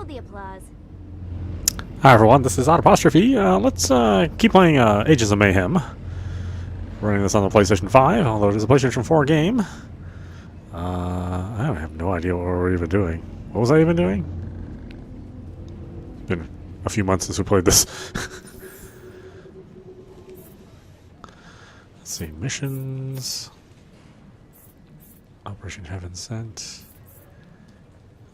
The applause. Hi everyone, this is audap. Let's keep playing Agents of Mayhem. Running this on the PlayStation 5, although it is a PlayStation 4 game. I have no idea what we're even doing. What was I even doing? It's been a few months since we played this. Let's see, missions. Operation Heaven Sent.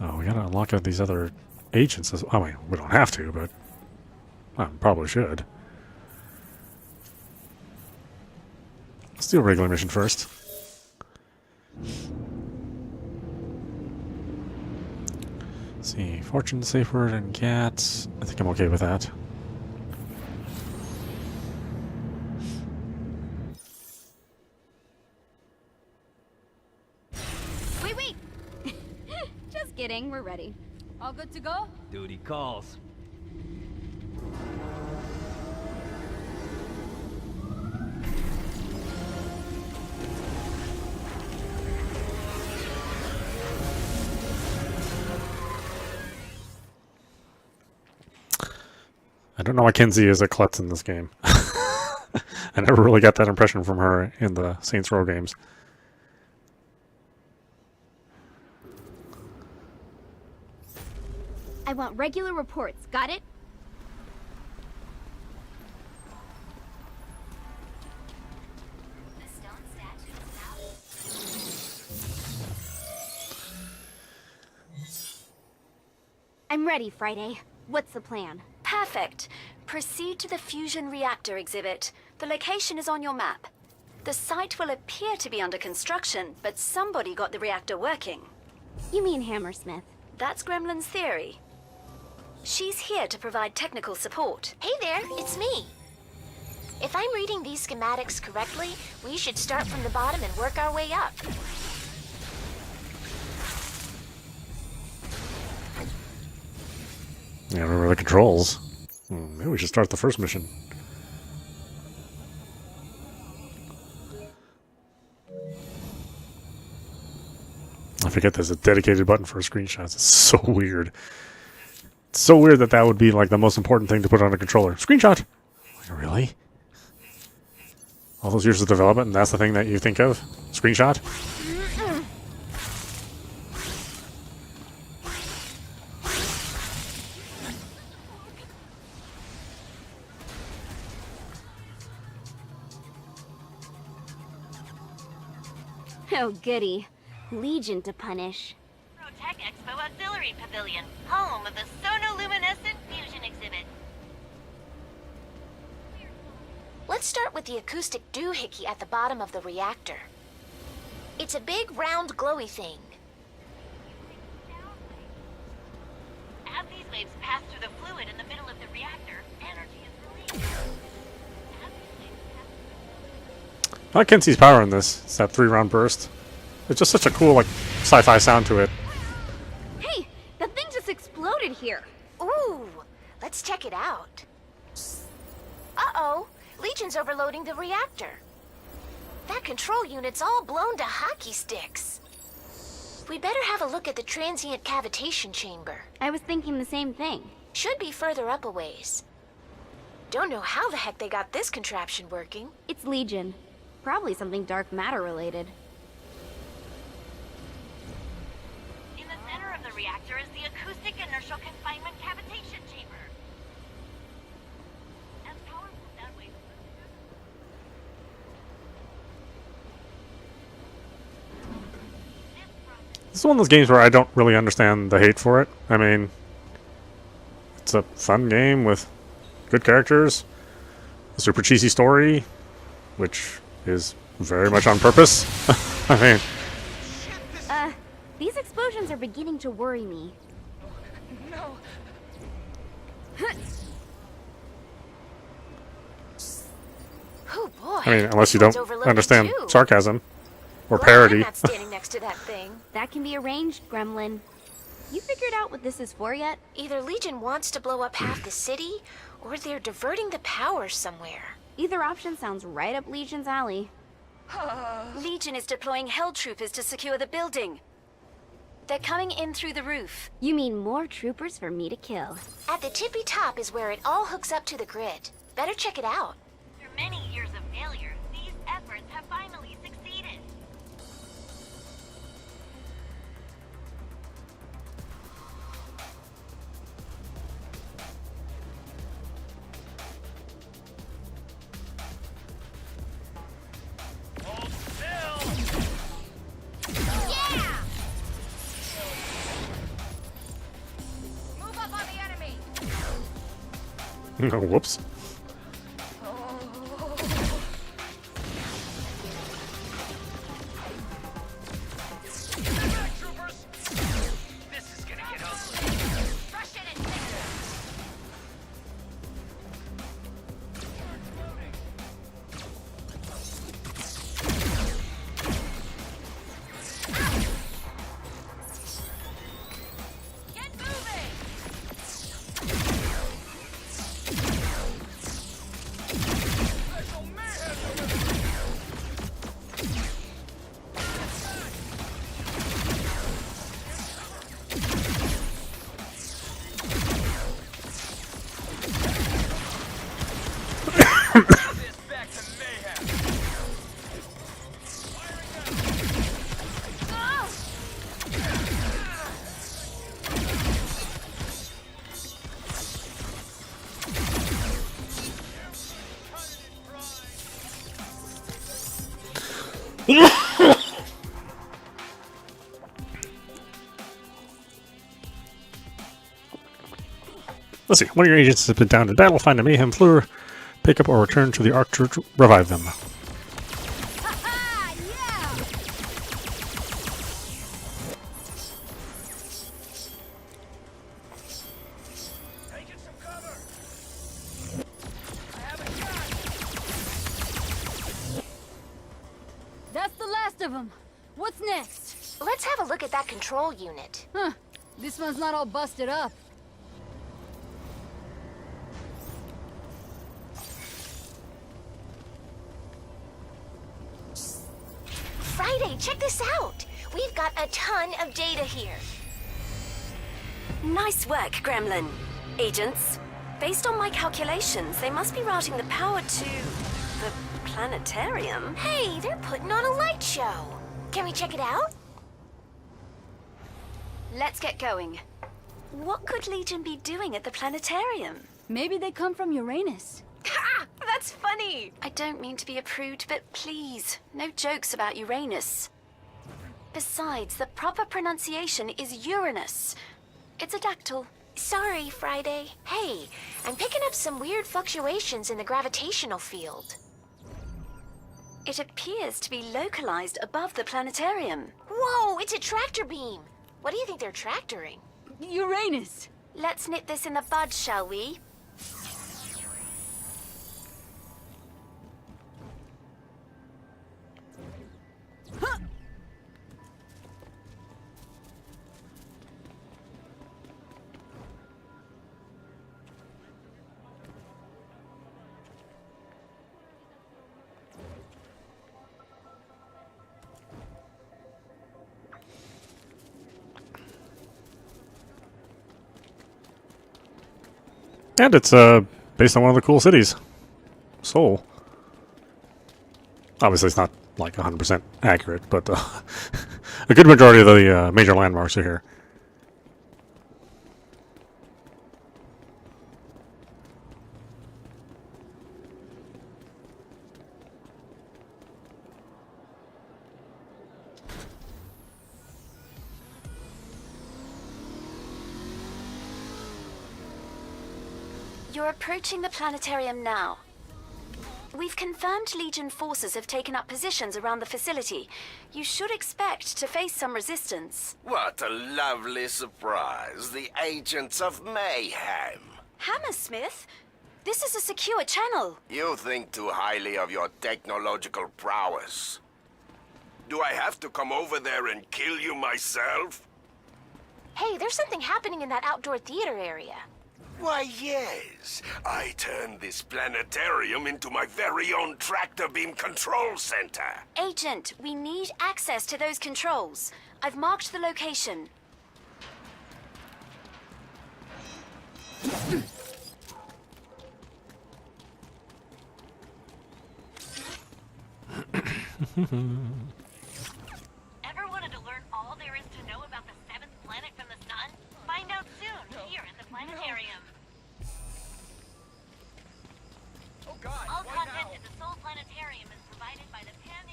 Oh, we gotta unlock out these other agents. I mean, we don't have to, but I probably should. Let's do a regular mission first. Let's see, Fortune, Safe Word, and Cats. I think I'm okay with that. Wait! Just kidding, we're ready. All good to go? Duty calls. I don't know why Kenzie is a klutz in this game. I never really got that impression from her in the Saints Row games. I want regular reports. Got it? The stone statue is out. I'm ready, Friday. What's the plan? Perfect. Proceed to the fusion reactor exhibit. The location is on your map. The site will appear to be under construction, but somebody got the reactor working. You mean Hammersmith? That's Gremlin's theory. She's here to provide technical support. Hey there, it's me. If I'm reading these schematics correctly, we should start from the bottom and work our way up. Yeah, remember the controls. Maybe we should start the first mission. I forget there's a dedicated button for screenshots. It's so weird. It's so weird that that would be like the most important thing to put on a controller. Screenshot! Really? All those years of development and that's the thing that you think of? Screenshot? Oh, goody. Legion to punish. Tech Expo Auxiliary Pavilion, home of the sonoluminescent fusion exhibit. Let's start with the acoustic doohickey at the bottom of the reactor. It's a big, round, glowy thing. As these waves pass through the fluid in the middle of the reactor, energy is released. I like Kenzie's power in this. It's that 3-round burst. It's just such a cool, like, sci-fi sound to it. Hey, the thing just exploded here. Ooh, let's check it out. Uh-oh, Legion's overloading the reactor. That control unit's all blown to hockey sticks. We better have a look at the transient cavitation chamber. I was thinking the same thing. Should be further up a ways. Don't know how the heck they got this contraption working. It's Legion. Probably something dark matter related. In the center of the reactor is the acoustic inertial confinement cavitation chamber. As power moves that way. This is one of those games where I don't really understand the hate for it. I mean, it's a fun game with good characters. a super cheesy story, which is very much on purpose. I mean, These explosions are beginning to worry me. No. Oh boy. I mean, unless you this one's don't overloaded understand too. sarcasm or Glad parody. I'm not standing next to that thing. That can be arranged, Gremlin. You figured out what this is for yet? Either Legion wants to blow up half the city, or they're diverting the power somewhere. Either option sounds right up Legion's alley. Legion is deploying Hell Troopers to secure the building. They're coming in through the roof. You mean more troopers for me to kill? At the tippy top is where it all hooks up to the grid. Better check it out. After many years of failure, these efforts have finally succeeded. Move up on the enemy! Whoops. Troopers! This is gonna get ugly. Rush in and fix it! Get moving! Special mayhem delivery! This back to mayhem! Let's see. One of your agents has been down in battle. Find a mayhem floor, pick up or return to the Ark to revive them. Ha yeah! Taking some cover! I have a shot! That's the last of them. What's next? Let's have a look at that control unit. Huh. This one's not all busted up. Friday, check this out. We've got a ton of data here. Nice work, Gremlin. Agents, based on my calculations, they must be routing the power to the planetarium. Hey, they're putting on a light show. Can we check it out? Let's get going. What could Legion be doing at the planetarium? Maybe they come from Uranus. Ha! That's funny! I don't mean to be a prude, but please, no jokes about Uranus. Besides, the proper pronunciation is Uranus. It's a dactyl. Sorry, Friday. Hey, I'm picking up some weird fluctuations in the gravitational field. It appears to be localized above the planetarium. Whoa, it's a tractor beam. What do you think they're tractoring? Uranus! Let's nip this in the bud, shall we? And it's based on one of the cool cities, Seoul. Obviously, it's not like 100% accurate, but a good majority of the major landmarks are here. You're approaching the planetarium now. We've confirmed Legion forces have taken up positions around the facility. You should expect to face some resistance. What a lovely surprise. The Agents of Mayhem. Hammersmith? This is a secure channel. You think too highly of your technological prowess. Do I have to come over there and kill you myself? Hey, there's something happening in that outdoor theater area. Why, yes. I turned this planetarium into my very own tractor beam control center. Agent, we need access to those controls. I've marked the location. Ever wanted to learn all there is to know about the seventh planet from the sun? Find out soon here in the planetarium. Oh God! All Why content now? in the Soul Planetarium is provided by the Pan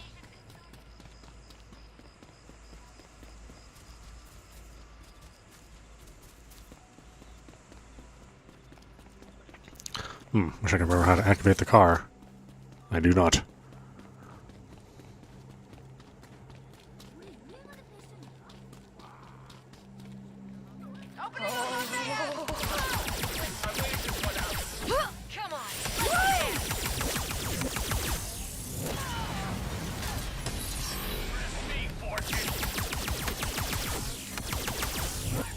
Nation. Wish I could remember how to activate the car. I do not. Come on. Me, Fortune.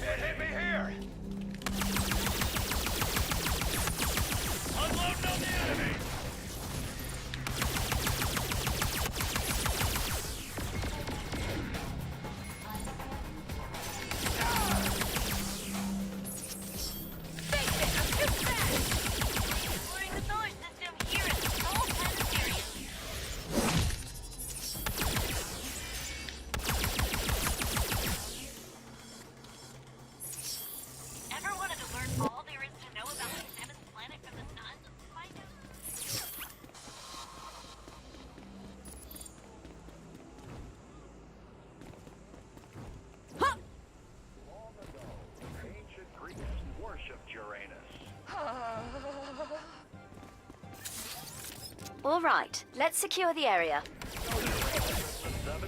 Hit me here. Unloading on the enemy. Exploring the solar system here in the Soul Planetarium. Ever wanted to learn all there is to know about the seventh planet from the sun? Find out. Ancient Greeks worshipped Uranus. All right, let's secure the area.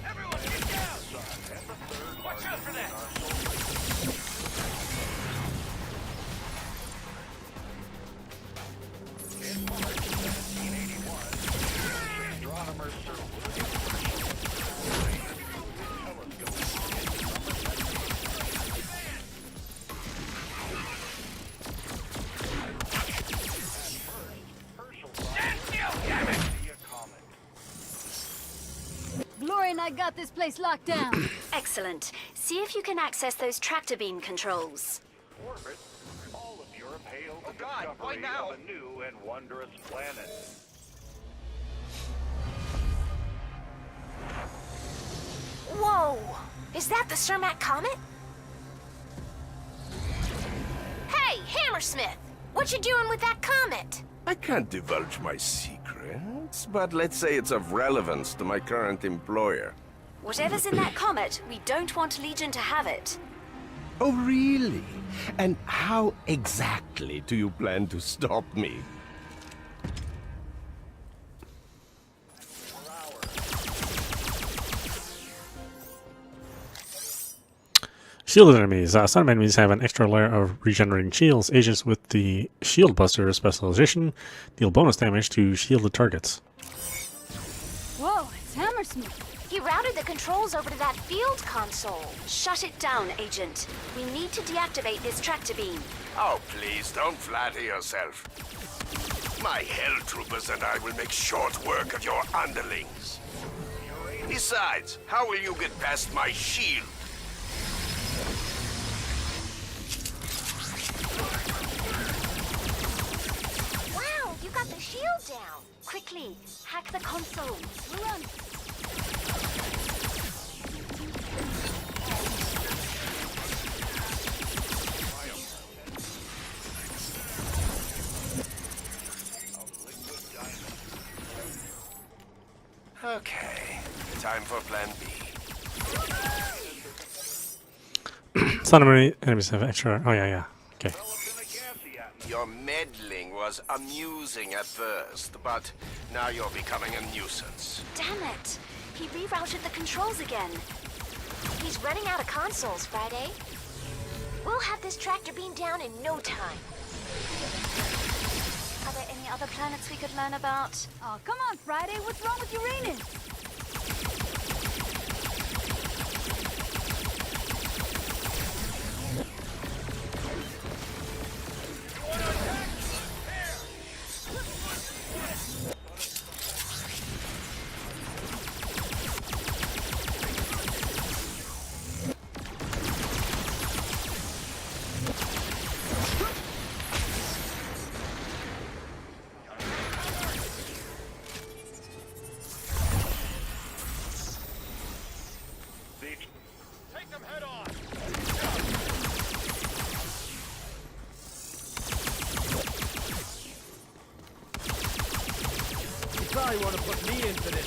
Everyone, get down! Watch out for that! In March 1781, astronomer Sir William Stand still, damn it! Glory and I got this place locked down. Excellent. See if you can access those tractor beam controls. Orbit, all of Europe hailed the God, why discovery now? of a new and wondrous planet. Whoa! Is that the Cermak Comet? Hey, Hammersmith! What you doing with that comet? I can't divulge my secrets, but let's say it's of relevance to my current employer. Whatever's in that comet, we don't want Legion to have it. Oh, really? And how exactly do you plan to stop me? Shielded enemies. Some enemies have an extra layer of regenerating shields. Agents with the Shield Buster specialization deal bonus damage to shielded targets. Whoa, it's Hammersmith. He routed the controls over to that field console. Shut it down, Agent. We need to deactivate this tractor beam. Oh, please don't flatter yourself. My Hell Troopers and I will make short work of your underlings. Besides, how will you get past my shield? Wow, you got the shield down. Quickly, hack the console. Run. Okay, time for plan B. Some enemies have extra. Oh, yeah. Okay. In a gassy atmosphere. Your meddling was was amusing at first, but now you're becoming a nuisance. Damn it! He rerouted the controls again. He's running out of consoles, Friday. We'll have this tractor beam down in no time. Are there any other planets we could learn about? Oh, come on, Friday. What's wrong with Uranus? Take them head on. You probably want to put me in for this.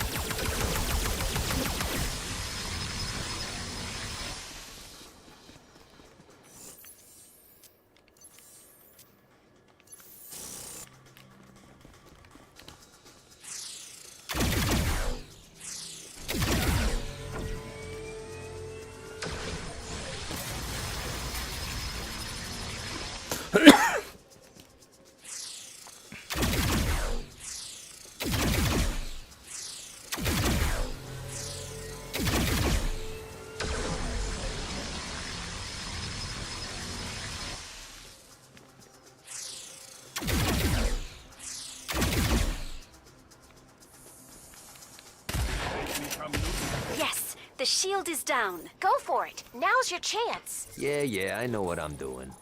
Yes, the shield is down. Go for it. Now's your chance. Yeah, I know what I'm doing.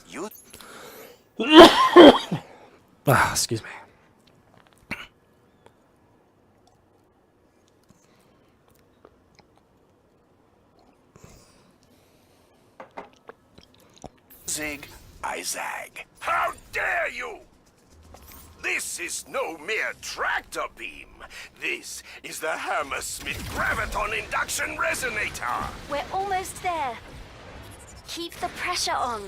You Ah, excuse me. zig, I zag. How dare you! This is no mere tractor beam. This is the Hammersmith Graviton Induction Resonator. We're almost there. Keep the pressure on.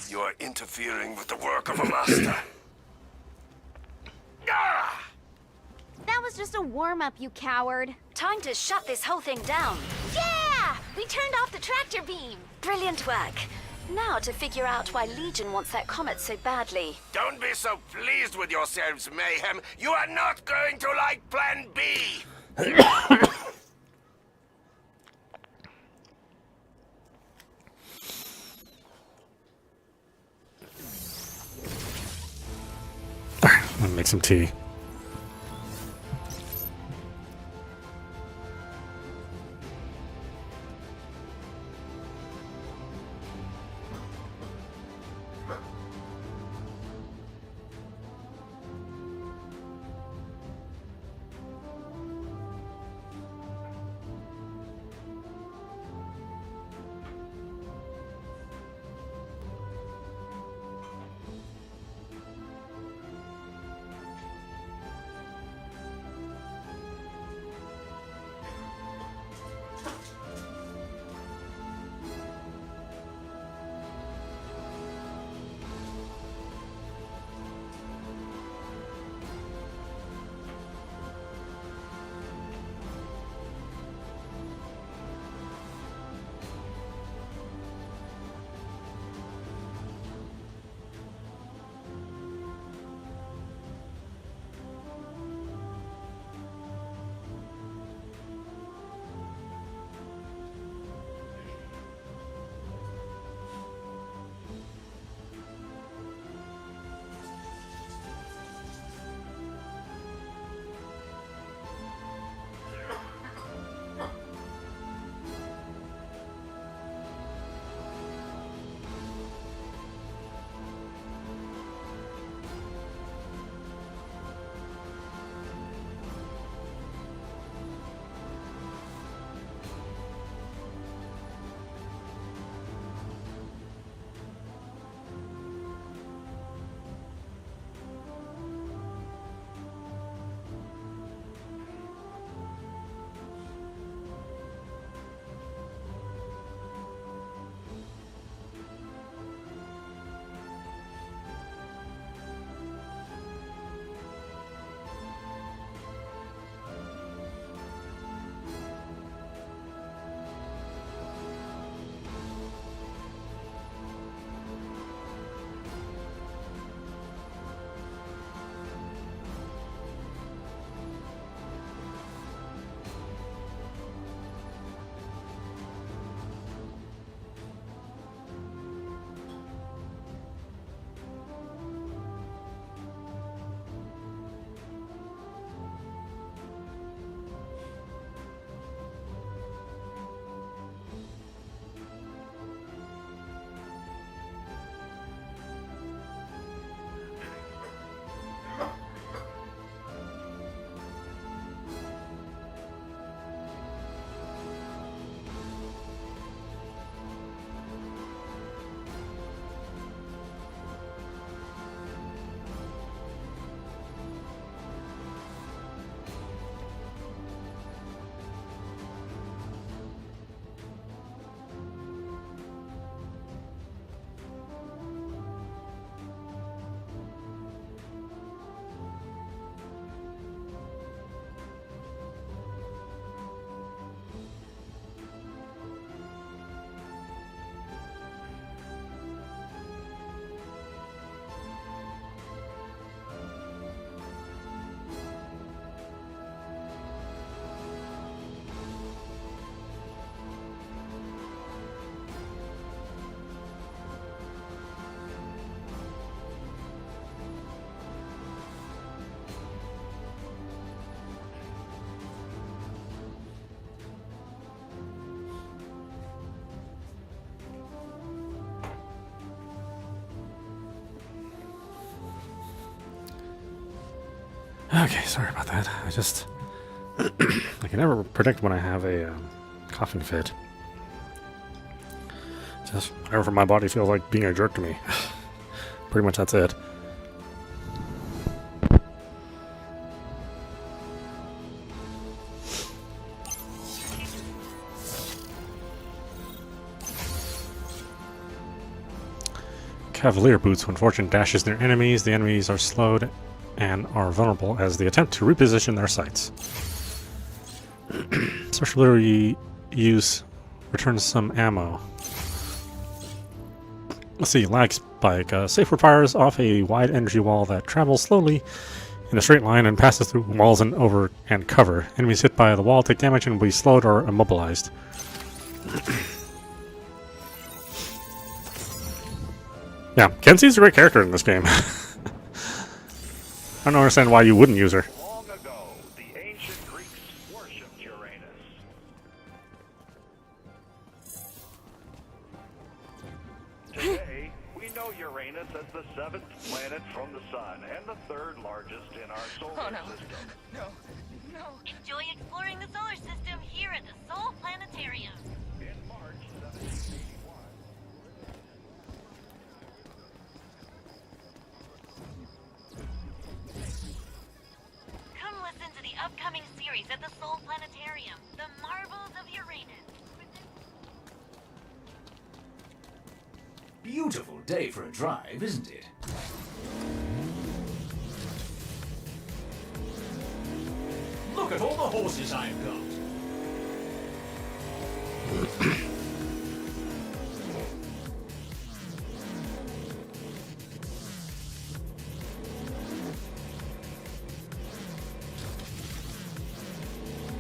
You're interfering with the work of a master. Ah! That was just a warm-up, you coward. Time to shut this whole thing down. Yeah! We turned off the tractor beam. Brilliant work. Now to figure out why Legion wants that comet so badly. Don't be so pleased with yourselves, Mayhem. You are not going to like Plan B. I'm gonna make some tea. Okay, sorry about that. I just... I can never predict when I have a coughing fit. Just whenever my body feels like being a jerk to me. Pretty much that's it. Cavalier boots. When fortune dashes near enemies, the enemies are slowed and are vulnerable as they attempt to reposition their sights. Special ability use returns some ammo. Let's see, lag spike. Safe fires off a wide energy wall that travels slowly in a straight line and passes through walls and over and cover. Enemies hit by the wall take damage and will be slowed or immobilized. Yeah, Kenzie's a great character in this game. I don't understand why you wouldn't use her. Long ago, the ancient Greeks worshipped Uranus. Today, we know Uranus as the 7th planet from the Sun and the 3rd largest in our solar system. Enjoy exploring the solar system here at the Soul Planetarium. In March 1781, Come listen to the upcoming series at the Soul Planetarium, The Marvels of Uranus. Beautiful day for a drive, isn't it? Look at all the horses I've got.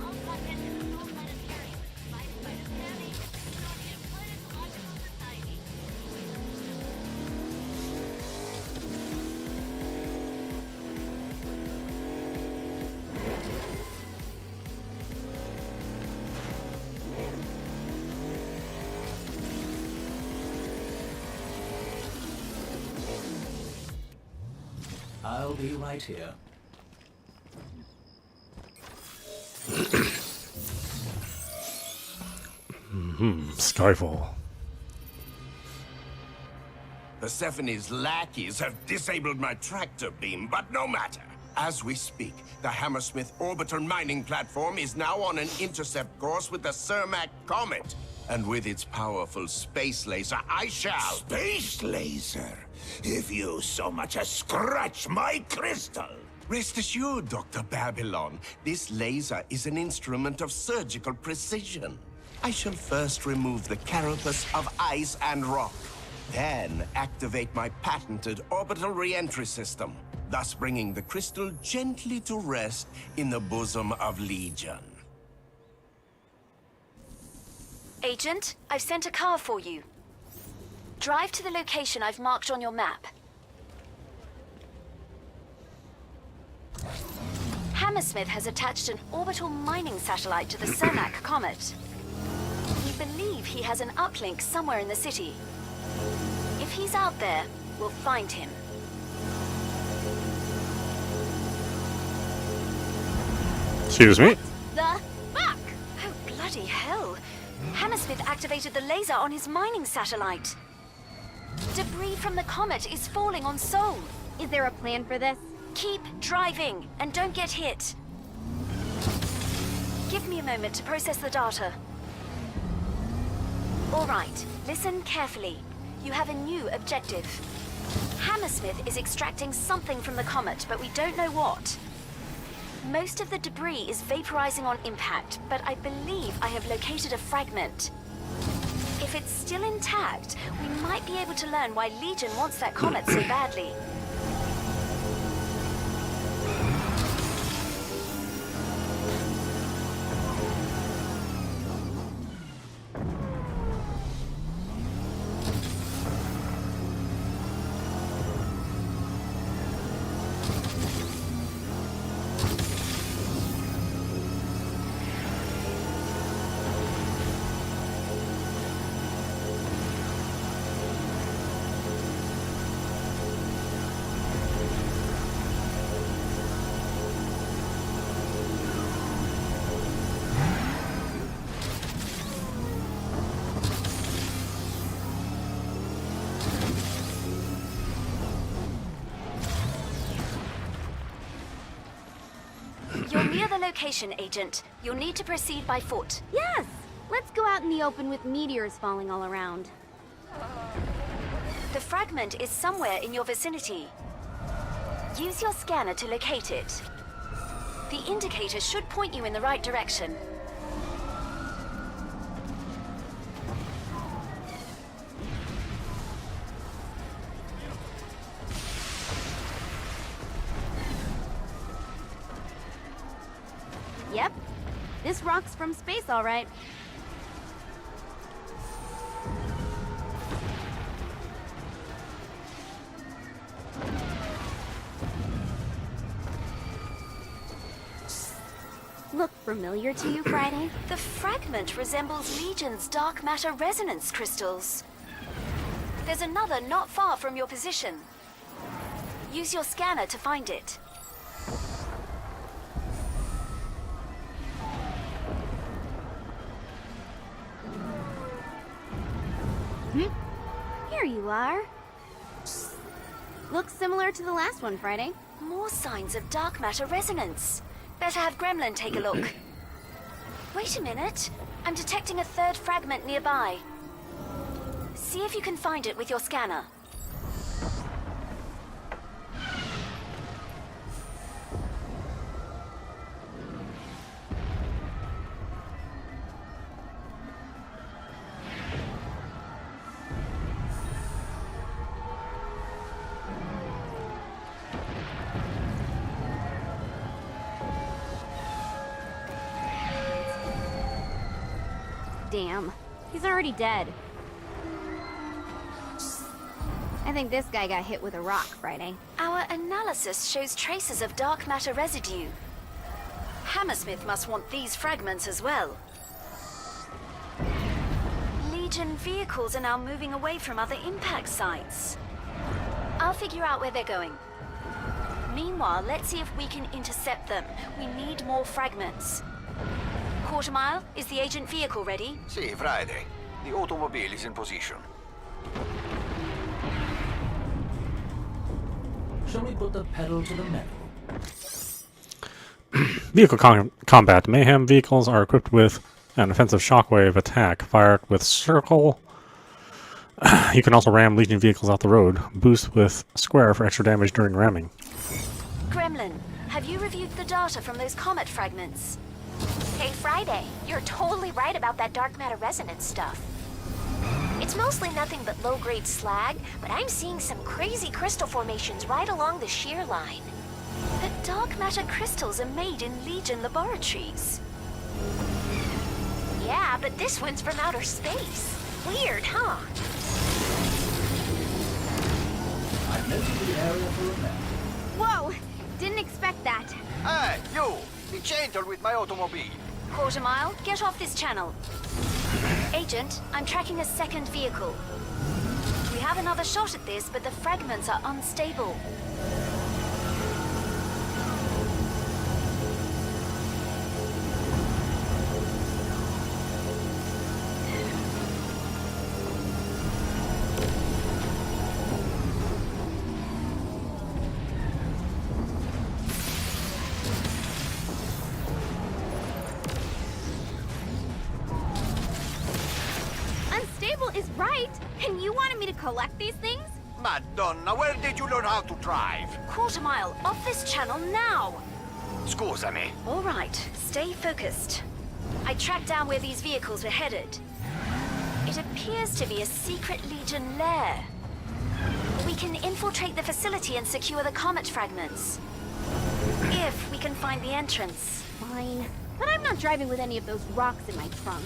All content in the Soul Planetarium is provided by the Savvy and Planetological Society. I'll be right here. Skyfall. Persephone's lackeys have disabled my tractor beam, but no matter. As we speak, the Hammersmith orbital mining platform is now on an intercept course with the Cermak Comet. And with its powerful space laser, I shall... Space laser? If you so much as scratch my crystal! Rest assured, Dr. Babylon, this laser is an instrument of surgical precision. I shall first remove the carapace of ice and rock, then activate my patented orbital re-entry system, thus bringing the crystal gently to rest in the bosom of Legion. Agent, I've sent a car for you. Drive to the location I've marked on your map. Hammersmith has attached an orbital mining satellite to the Cermak Comet. We believe he has an uplink somewhere in the city. If he's out there, we'll find him. Excuse me? The fuck? Oh, bloody hell. Hammersmith activated the laser on his mining satellite. Debris from the comet is falling on Seoul. Is there a plan for this? Keep driving and don't get hit. Give me a moment to process the data. All right, listen carefully. You have a new objective. Hammersmith is extracting something from the comet, but we don't know what. Most of the debris is vaporizing on impact, but I believe I have located a fragment. If it's still intact, we might be able to learn why Legion wants that comet so badly. You're near the location, Agent. You'll need to proceed by foot. Yes! Let's go out in the open with meteors falling all around. The fragment is somewhere in your vicinity. Use your scanner to locate it. The indicator should point you in the right direction. Yep. This rock's from space, all right. Look familiar to you, Friday? The fragment resembles Legion's dark matter resonance crystals. There's another not far from your position. Use your scanner to find it. Here you are. Looks similar to the last one, Friday. More signs of dark matter resonance. Better have Gremlin take a look. Wait a minute. I'm detecting a third fragment nearby. See if you can find it with your scanner. Damn. He's already dead. I think this guy got hit with a rock, Friday. Our analysis shows traces of dark matter residue. Hammersmith must want these fragments as well. Legion vehicles are now moving away from other impact sites. I'll figure out where they're going. Meanwhile, let's see if we can intercept them. We need more fragments. Quarter mile, is the agent vehicle ready? Sì, Friday. The automobile is in position. Shall we put the pedal to the metal? Vehicle combat. Mayhem vehicles are equipped with an offensive shockwave attack fired with circle. You can also ram Legion vehicles off the road. Boost with square for extra damage during ramming. Gremlin, have you reviewed the data from those comet fragments? Hey, Friday, you're totally right about that dark matter resonance stuff. It's mostly nothing but low-grade slag, but I'm seeing some crazy crystal formations right along the shear line. The dark matter crystals are made in Legion laboratories. Yeah, but this one's from outer space. Weird, huh? I measured the area for a map. Whoa! Didn't expect that. Hey, you! Be gentle with my automobile. Quarter mile, get off this channel. Agent, I'm tracking a second vehicle. We have another shot at this, but the fragments are unstable. Is right, and you wanted me to collect these things? Madonna, where did you learn how to drive? Quarter mile, off this channel now! Scusami. All right, stay focused. I tracked down where these vehicles were headed. It appears to be a secret Legion lair. We can infiltrate the facility and secure the comet fragments. If we can find the entrance. Fine, but I'm not driving with any of those rocks in my trunk.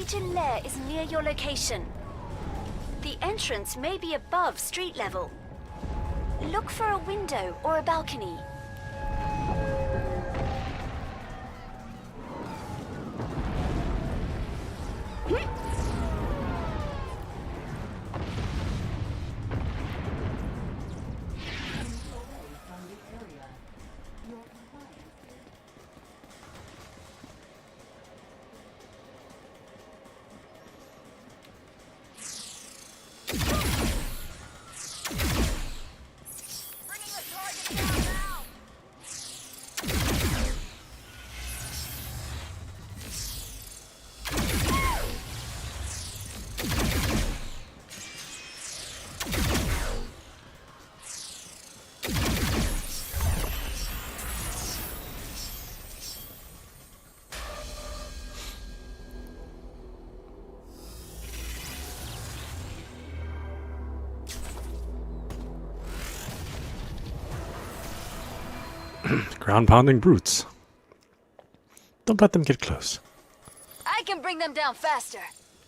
Legion lair is near your location. The entrance may be above street level. Look for a window or a balcony. Ground-pounding brutes. Don't let them get close. I can bring them down faster.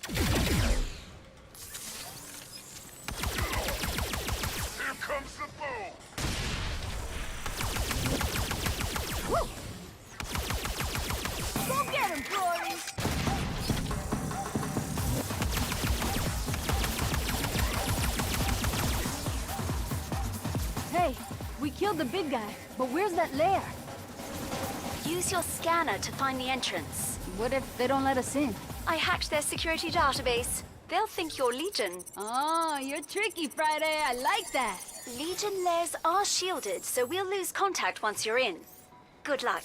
Here comes the boom! Go get him, Glory! Hey, we killed the big guy, but where's that lair? Use your scanner to find the entrance. What if they don't let us in? I hacked their security database. They'll think you're Legion. Oh, you're tricky, Friday. I like that. Legion lairs are shielded, so we'll lose contact once you're in. Good luck.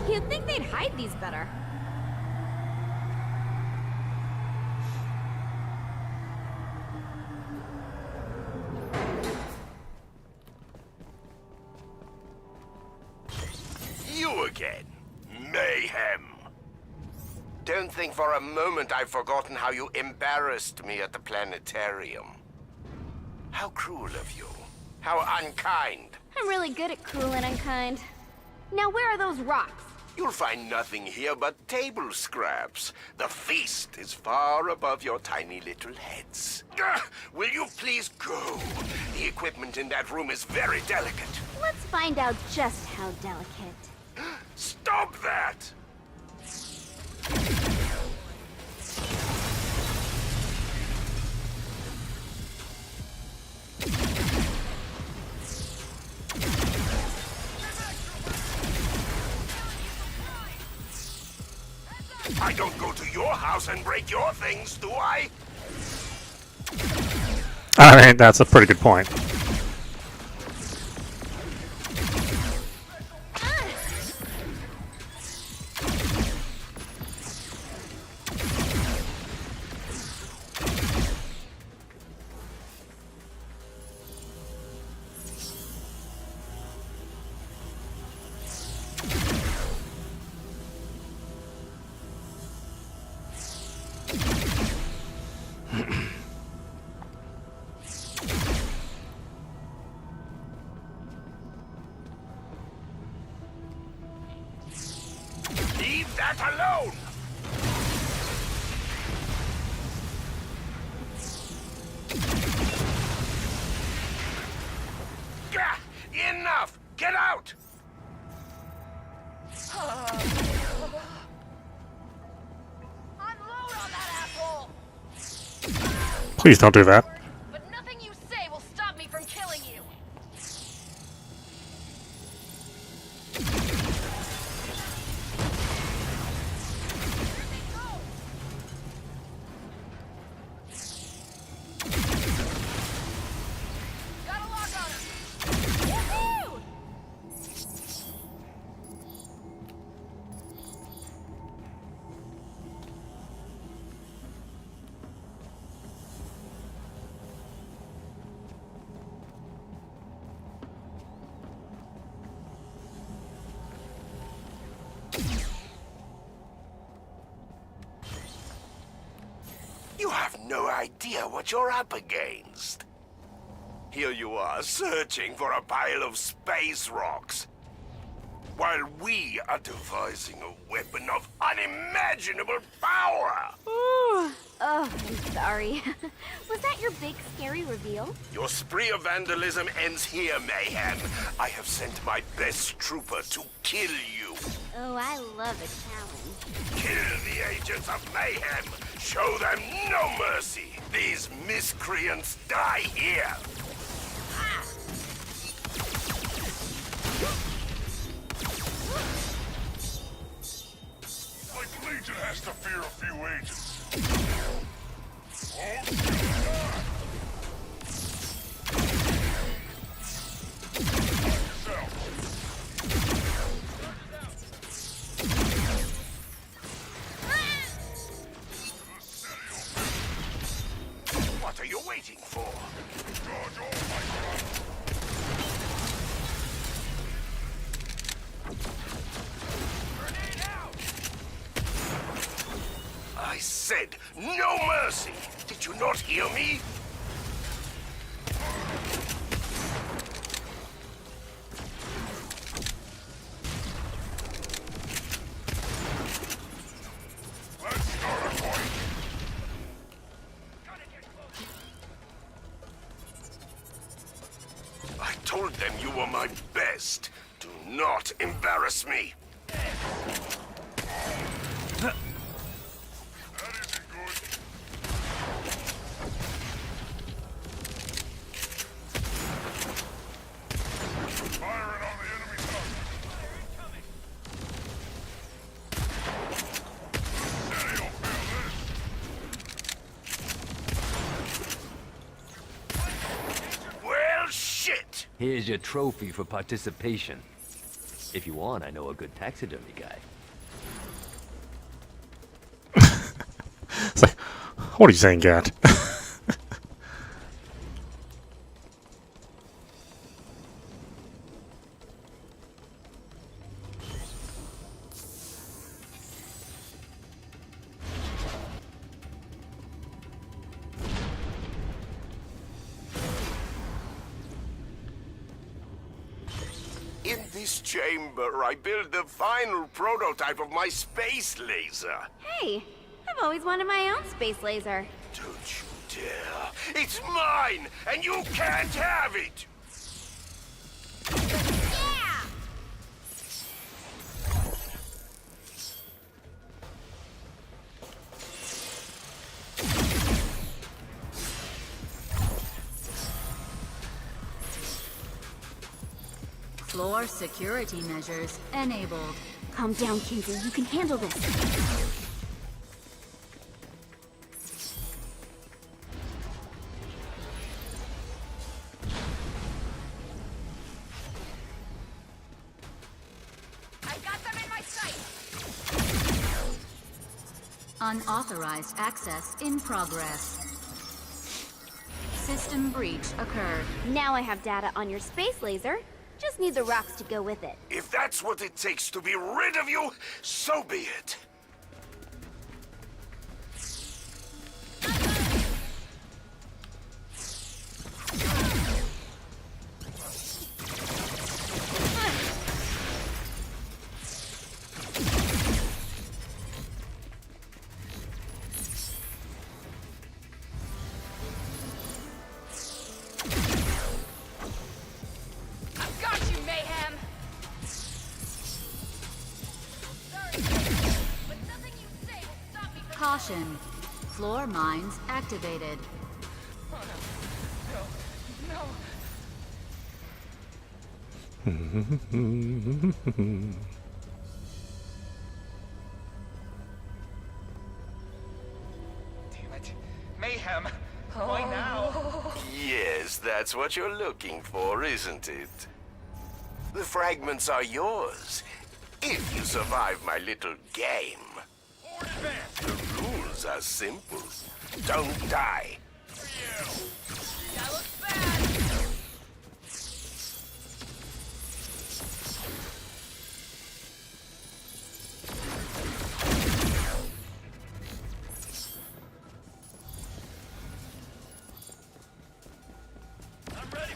You'd think they'd hide these better. You again. Mayhem. Don't think for a moment I've forgotten how you embarrassed me at the planetarium. How cruel of you. How unkind. I'm really good at cruel and unkind. Now where are those rocks? You'll find nothing here but table scraps. The feast is far above your tiny little heads. Will you please go? The equipment in that room is very delicate. Let's find out just how delicate. Stop that! I don't go to your house and break your things, do I? I mean, that's a pretty good point. Leave that alone! Gah! Enough! Get out! Unload on that asshole! Please don't do that. But nothing you say will stop me from killing you. Got a lock on him. Woohoo! You have no idea what you're up against. Here you are, searching for a pile of space rocks, while we are devising a weapon of unimaginable power! Ooh. Oh, I'm sorry. Was that your big, scary reveal? Your spree of vandalism ends here, Mayhem. I have sent my best trooper to kill you. Oh, I love a challenge. Kill the Agents of Mayhem! Show them no mercy! These miscreants die here! Like Legion has to fear a few agents. What are you waiting for? I said no mercy! Did you not hear me? Let's start a fight! I told them you were my best. Do not embarrass me. Well, shit! Here's your trophy for participation. If you want, I know a good taxidermy guy. It's like, what are you saying, Gat? In this chamber, I built the final prototype of my space laser. Hey, I've always wanted my own space laser. Don't you dare! It's mine, and you can't have it! Yeah! Floor security measures enabled. Calm down, Kinsey. You can handle this. Unauthorized access in progress. System breach occurred. Now I have data on your space laser. Just need the rocks to go with it. If that's what it takes to be rid of you, so be it. Caution. Floor mines activated. Damn it. Mayhem. Why now? Yes, that's what you're looking for, isn't it? The fragments are yours, if you survive my little game. The rules are simple. Don't die. That looks bad. I'm ready.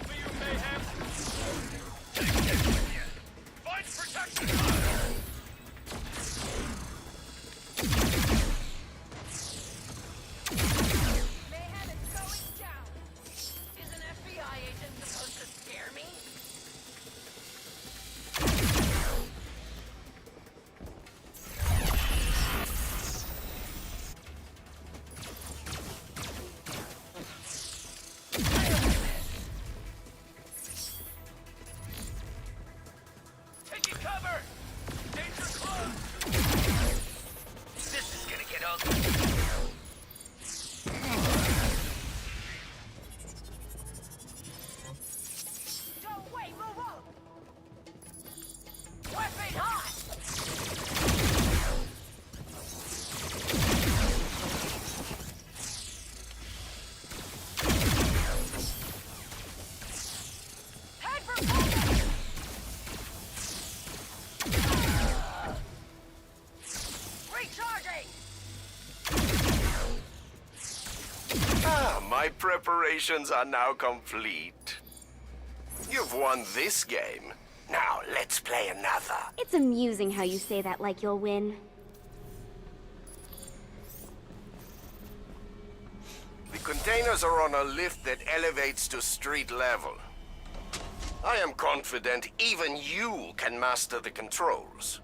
dog. Don't wait, move on! Weapon hot! Head for cover! Recharging! Ah, my preparations are now complete. You've won this game. Now, let's play another. It's amusing how you say that like you'll win. The containers are on a lift that elevates to street level. I am confident even you can master the controls.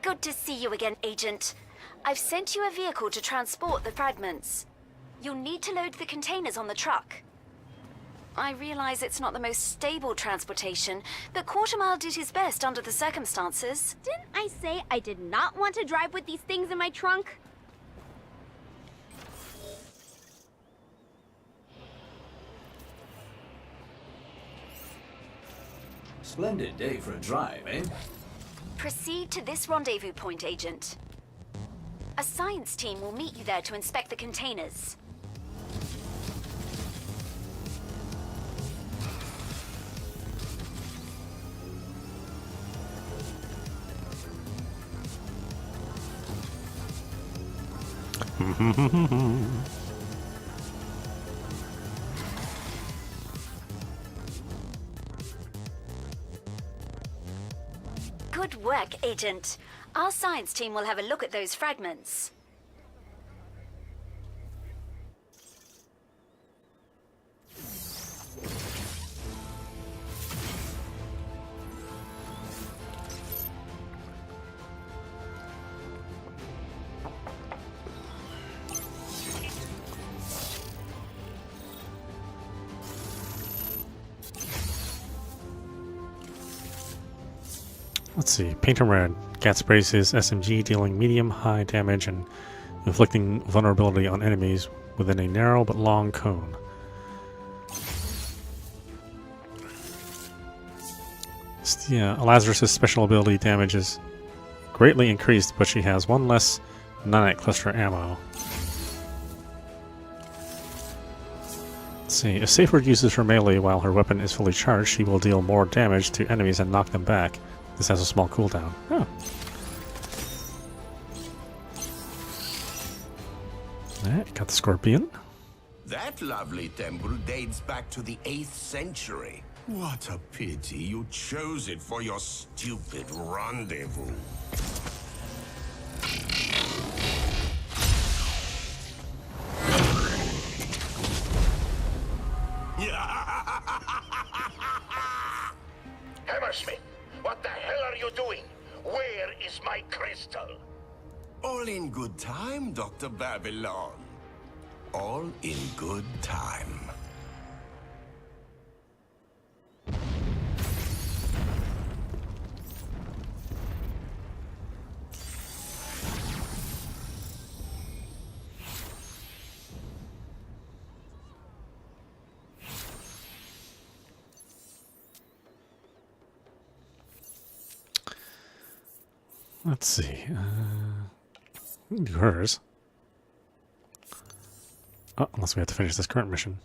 Good to see you again, Agent. I've sent you a vehicle to transport the fragments. You'll need to load the containers on the truck. I realize it's not the most stable transportation, but Quartermile did his best under the circumstances. Didn't I say I did not want to drive with these things in my trunk? Splendid day for a drive, eh? Proceed to this rendezvous point, Agent. A science team will meet you there to inspect the containers. Good work, Agent. Our science team will have a look at those fragments. Let's see. Paint 'em red. Cat sprays his SMG, dealing medium-high damage and inflicting vulnerability on enemies within a narrow but long cone. Yeah, Lazarus' special ability damage is greatly increased, but she has one less nanite cluster ammo. Let's see. If Safeward uses her melee while her weapon is fully charged, she will deal more damage to enemies and knock them back. This has a small cooldown. Oh. Alright, got the scorpion. That lovely temple dates back to the 8th century. What a pity you chose it for your stupid rendezvous. Hammersmith, what the hell are you doing? Where is my crystal? All in good time, Dr. Babylon. All in good time. Let's see. We can do hers. Oh, unless we have to finish this current mission.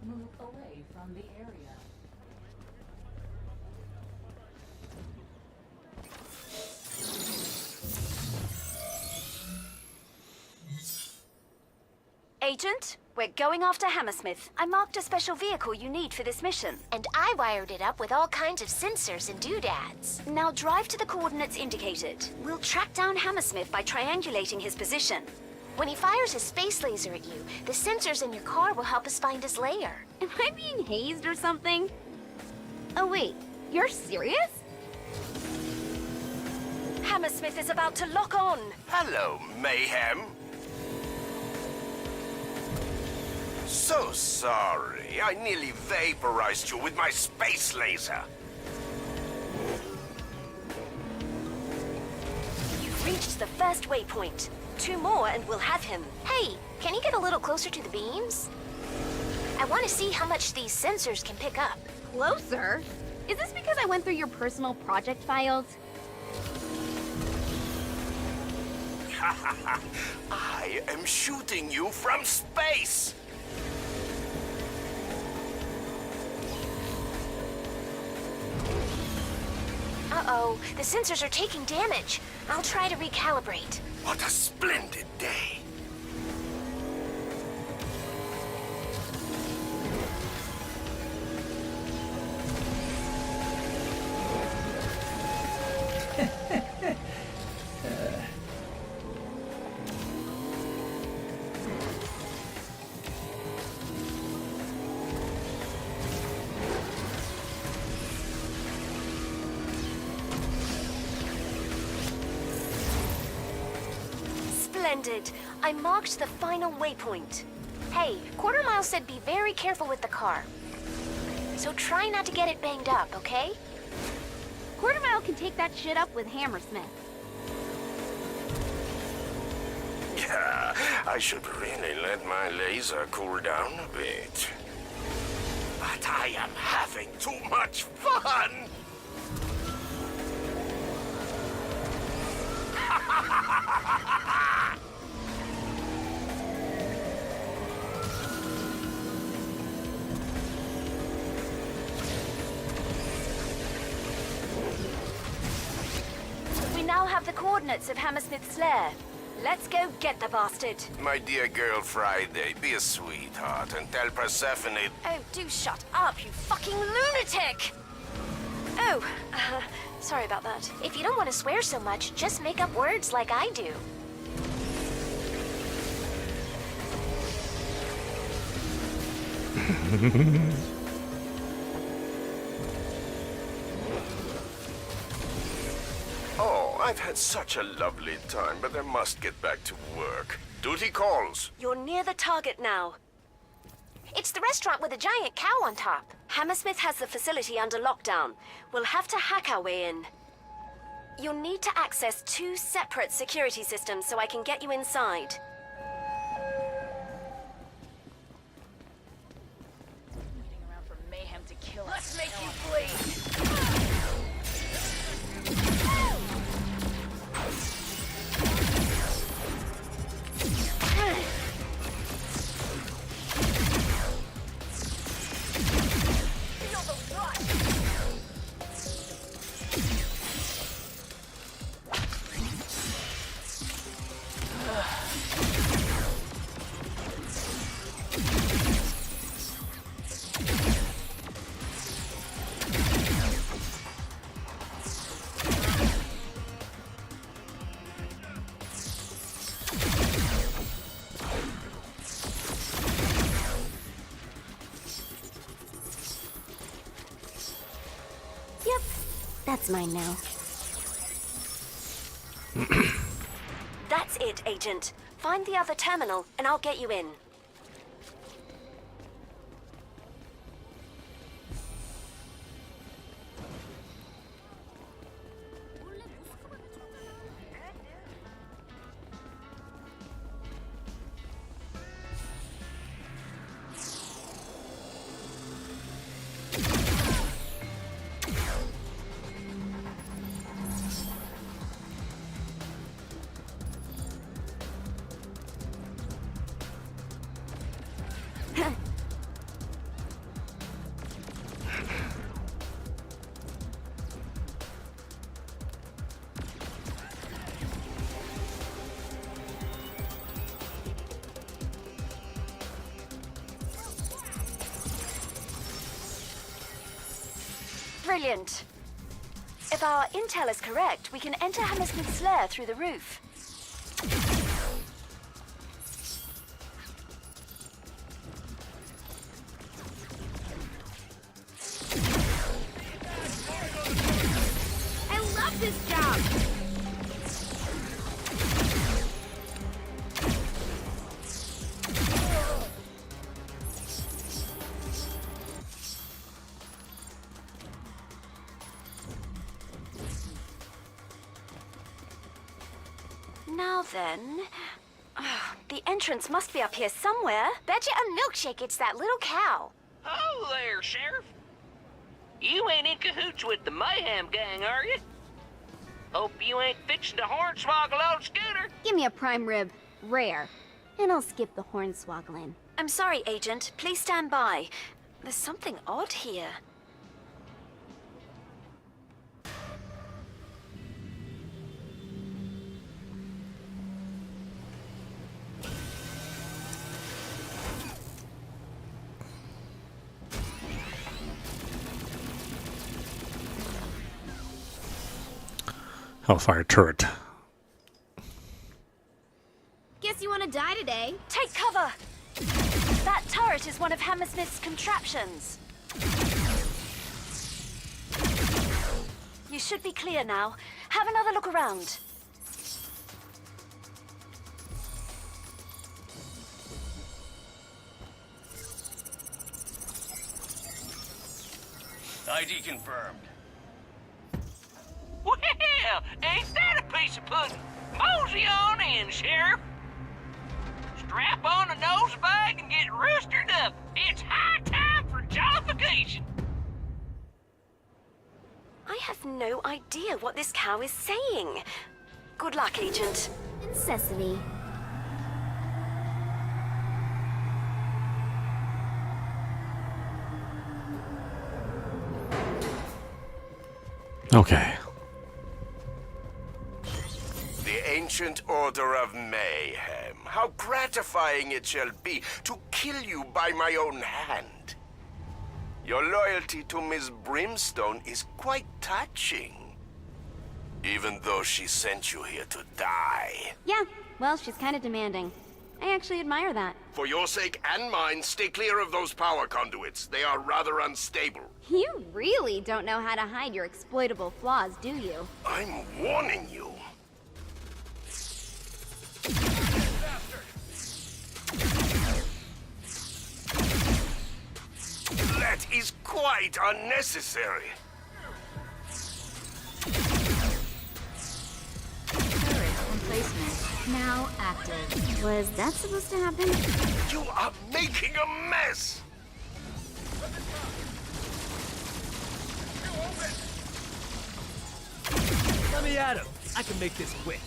Move away from the area. Agent, we're going after Hammersmith. I marked a special vehicle you need for this mission. And I wired it up with all kinds of sensors and doodads. Now drive to the coordinates indicated. We'll track down Hammersmith by triangulating his position. When he fires his space laser at you, the sensors in your car will help us find his lair. Am I being hazed or something? Oh wait, you're serious? Hammersmith is about to lock on. Hello, Mayhem. So sorry. I nearly vaporized you with my space laser. You've reached the first waypoint. 2 more and we'll have him. Hey, can you get a little closer to the beams? I want to see how much these sensors can pick up. Closer? Is this because I went through your personal project files? I am shooting you from space. Uh-oh, the sensors are taking damage. I'll try to recalibrate. What a splendid day. Splendid. I marked the final waypoint. Hey, Quarter Mile said be very careful with the car. So try not to get it banged up, okay? Quarter Mile can take that shit up with Hammersmith. Yeah, I should really let my laser cool down a bit. But I am having too much fun! We now have the coordinates of Hammersmith's lair. Let's go get the bastard. My dear girl Friday, be a sweetheart and tell Persephone... Oh, do shut up, you fucking lunatic! Oh, sorry about that. If you don't want to swear so much, just make up words like I do. Oh, I've had such a lovely time, but I must get back to work. Duty calls. You're near the target now. It's the restaurant with a giant cow on top. Hammersmith has the facility under lockdown. We'll have to hack our way in. You'll need to access 2 separate security systems so I can get you inside. Let's make you bleed! Feel the rush! Yep, that's mine now. That's it, Agent. Find the other terminal, and I'll get you in. Brilliant. If our intel is correct, we can enter Hammersmith's lair through the roof. I love this job! Now then... the entrance must be up here somewhere. Betcha a milkshake it's that little cow. Oh there, Sheriff. You ain't in cahoots with the Mayhem gang, are you? Hope you ain't fixing to hornswoggle old Scooter. Give me a prime rib. Rare. And I'll skip the hornswoggling. I'm sorry, Agent. Please stand by. There's something odd here. Hellfire turret. Guess you want to die today. Take cover! That turret is one of Hammersmith's contraptions. You should be clear now. Have another look around. ID confirmed. Well, ain't that a piece of pudding? Mosey on in, Sheriff. Strap on a nose bag and get roostered up. It's high time for jollification. I have no idea what this cow is saying. Good luck, Agent. Sesame. Okay. The Ancient Order of Mayhem. How gratifying it shall be to kill you by my own hand. Your loyalty to Miss Brimstone is quite touching. Even though she sent you here to die. Yeah, well, she's kind of demanding. I actually admire that. For your sake and mine, stay clear of those power conduits. They are rather unstable. You really don't know how to hide your exploitable flaws, do you? I'm warning you. That is quite unnecessary. Turret emplacement now active. Was that supposed to happen? You are making a mess! Let me at him. I can make this quick.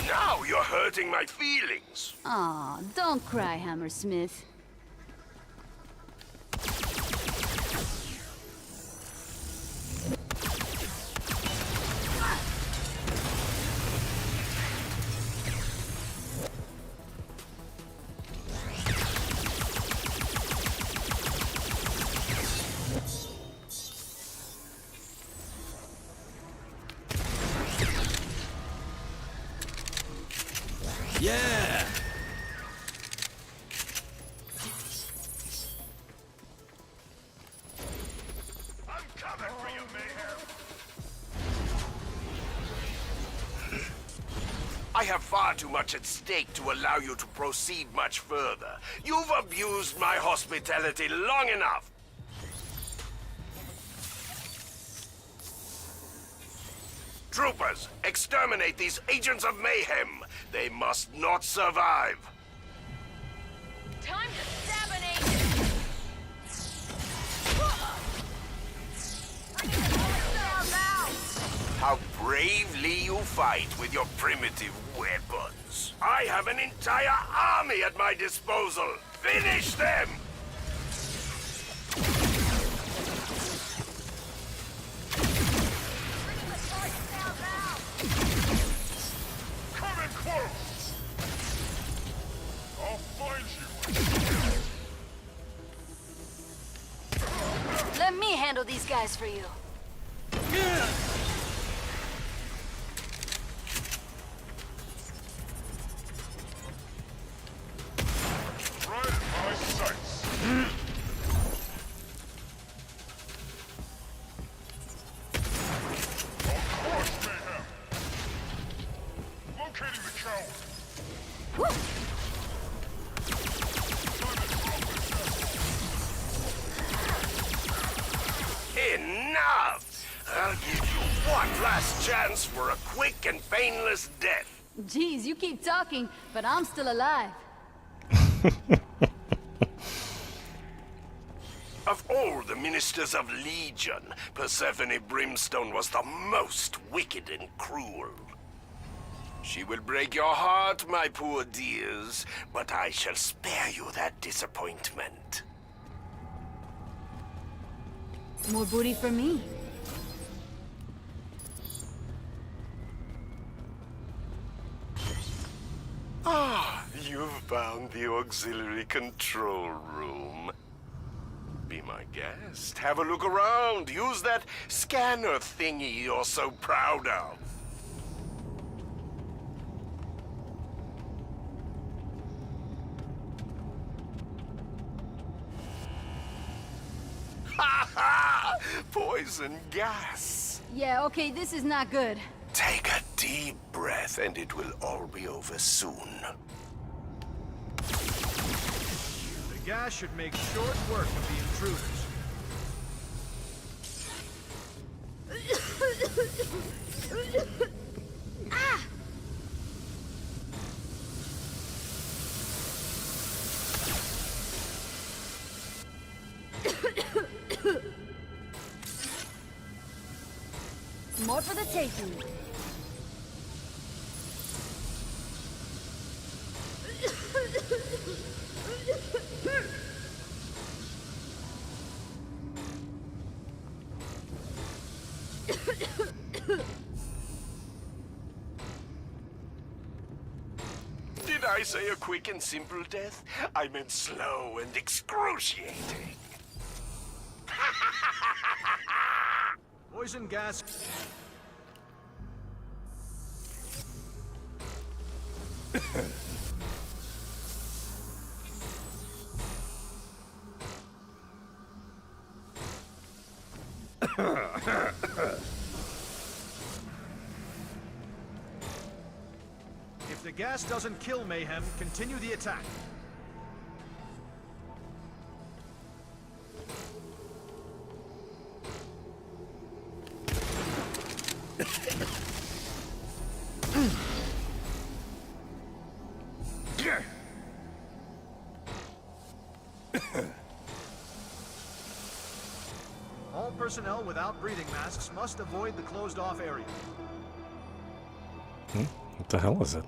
Now you're hurting my feelings. Aw, don't cry, Hammersmith. Yeah! I have far too much at stake to allow you to proceed much further. You've abused my hospitality long enough. Troopers, exterminate these agents of mayhem. They must not survive. Time to sabinate! How bravely you fight with your primitive weapons. I have an entire army at my disposal. Finish them! Come in close! I'll find you! Let me handle these guys for you. Right in my sights. Of course, Mayhem! Locating the coward. Enough! I'll give you one last chance for a quick and painless death. Geez, you keep talking, but I'm still alive. Of all the ministers of Legion, Persephone Brimstone was the most wicked and cruel. She will break your heart, my poor dears, but I shall spare you that disappointment. More booty for me. Ah, you've found the auxiliary control room. Be my guest. Have a look around. Use that scanner thingy you're so proud of. Ha ha! Poison gas. Yeah, okay, this is not good. Take a deep breath and it will all be over soon. The gas should make short work of the intruders. More for the taking. Did I say a quick and simple death? I meant slow and excruciating. Poison gas. If the gas doesn't kill Mayhem, continue the attack. All personnel without breathing masks must avoid the closed-off area. What the hell is it?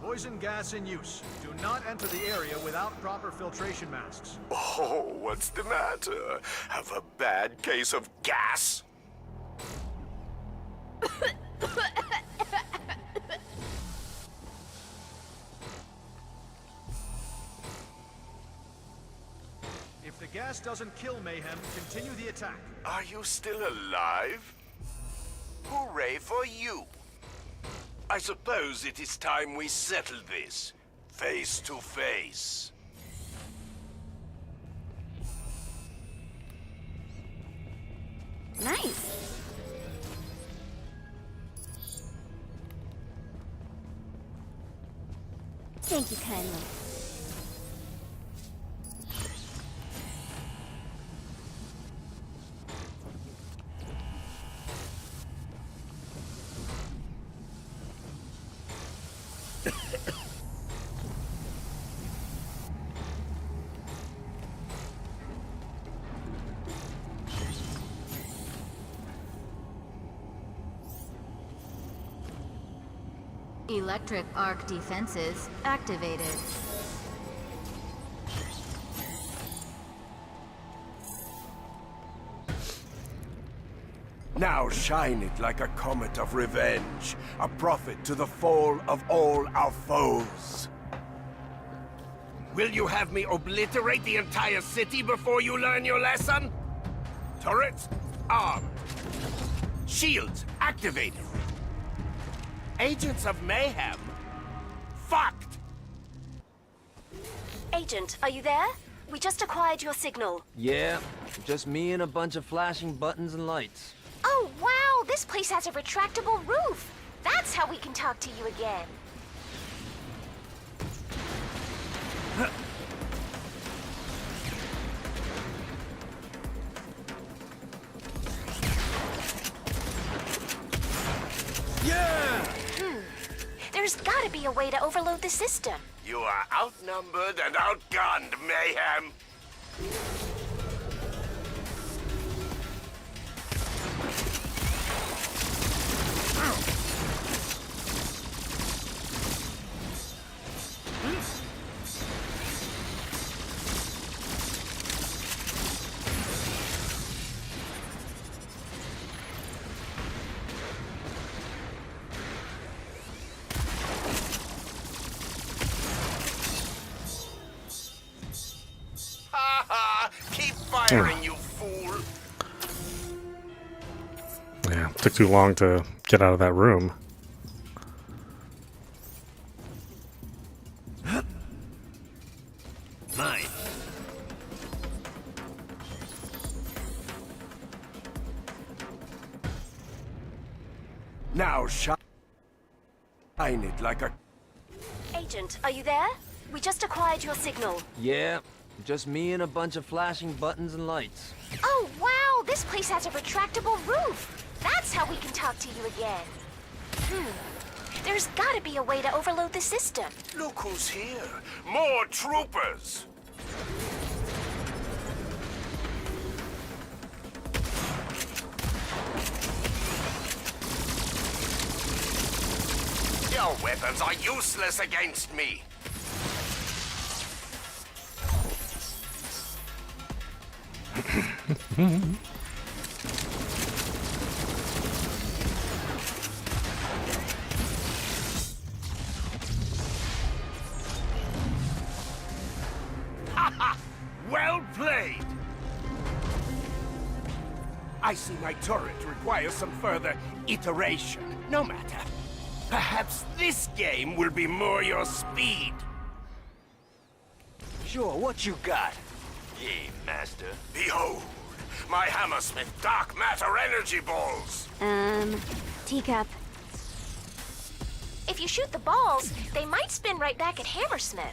Poison gas in use. Do not enter the area without proper filtration masks. Oh, what's the matter? Have a bad case of gas? If the gas doesn't kill Mayhem, continue the attack. Are you still alive? Hooray for you! I suppose it is time we settle this, face to face. Nice. Thank you kindly. Electric arc defenses activated. Now shine it like a comet of revenge, a prophet to the fall of all our foes. Will you have me obliterate the entire city before you learn your lesson? Turrets armed. Shields activated. Agents of Mayhem fucked. Agent, are you there? We just acquired your signal. Yeah, just me and a bunch of flashing buttons and lights. Oh, wow! This place has a retractable roof! That's how we can talk to you again. Yeah! There's gotta be a way to overload the system. You are outnumbered and outgunned, Mayhem. Keep firing, you fool! Yeah, took too long to get out of that room. Mine. Now shine it like a... Agent, are you there? We just acquired your signal. Yeah, just me and a bunch of flashing buttons and lights. Oh, wow! This place has a retractable roof! That's how we can talk to you again. There's gotta be a way to overload the system. Look who's here! More troopers! Your weapons are useless against me! Well played! I see my turret requires some further iteration. No matter. Perhaps this game will be more your speed. Sure, what you got? Game master. Behold, my Hammersmith Dark Matter Energy Balls! Teacup. If you shoot the balls, they might spin right back at Hammersmith.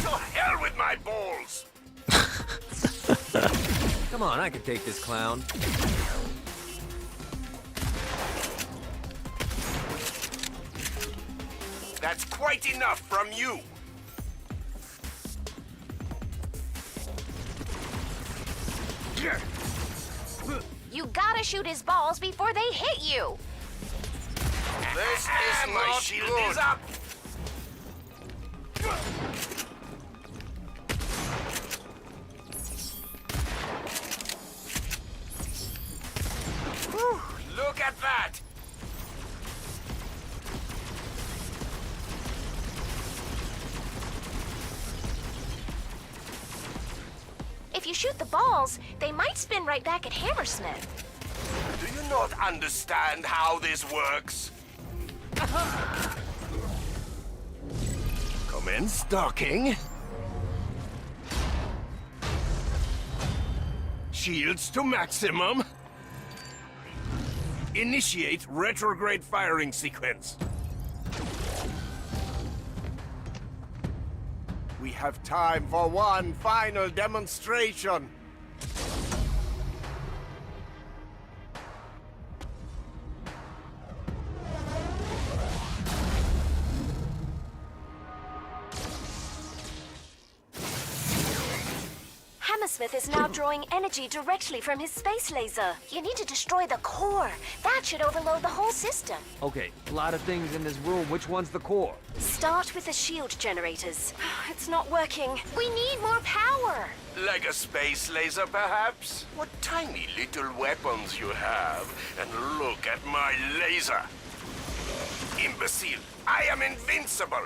To hell with my balls! Come on, I can take this clown. That's quite enough from you. You gotta shoot his balls before they hit you. This is my not shield good. is up. Whew, look at that. If you shoot the balls, they might spin right back at Hammersmith. Do you not understand how this works? Commence docking. Shields to maximum. Initiate retrograde firing sequence. We have time for one final demonstration. Hammersmith is now drawing energy directly from his space laser. You need to destroy the core. That should overload the whole system. Okay, a lot of things in this room. Which one's the core? Start with the shield generators. It's not working. We need more power. Like a space laser, perhaps? What tiny little weapons you have. And look at my laser. Imbecile, I am invincible.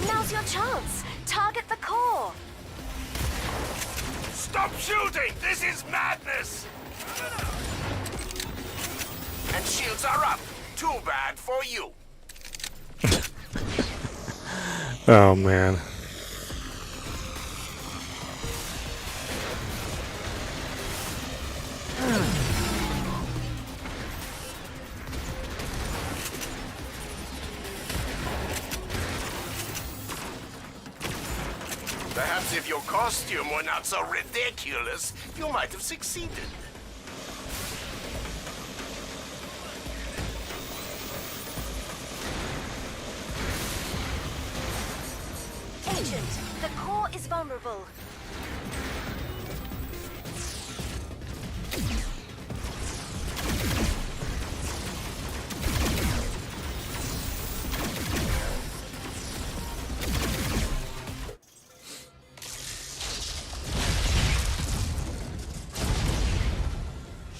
Now's your chance. Target the core. Stop shooting! This is madness! And shields are up. Too bad for you. Oh man. Perhaps if your costume were not so ridiculous, you might have succeeded. Agent, the core is vulnerable.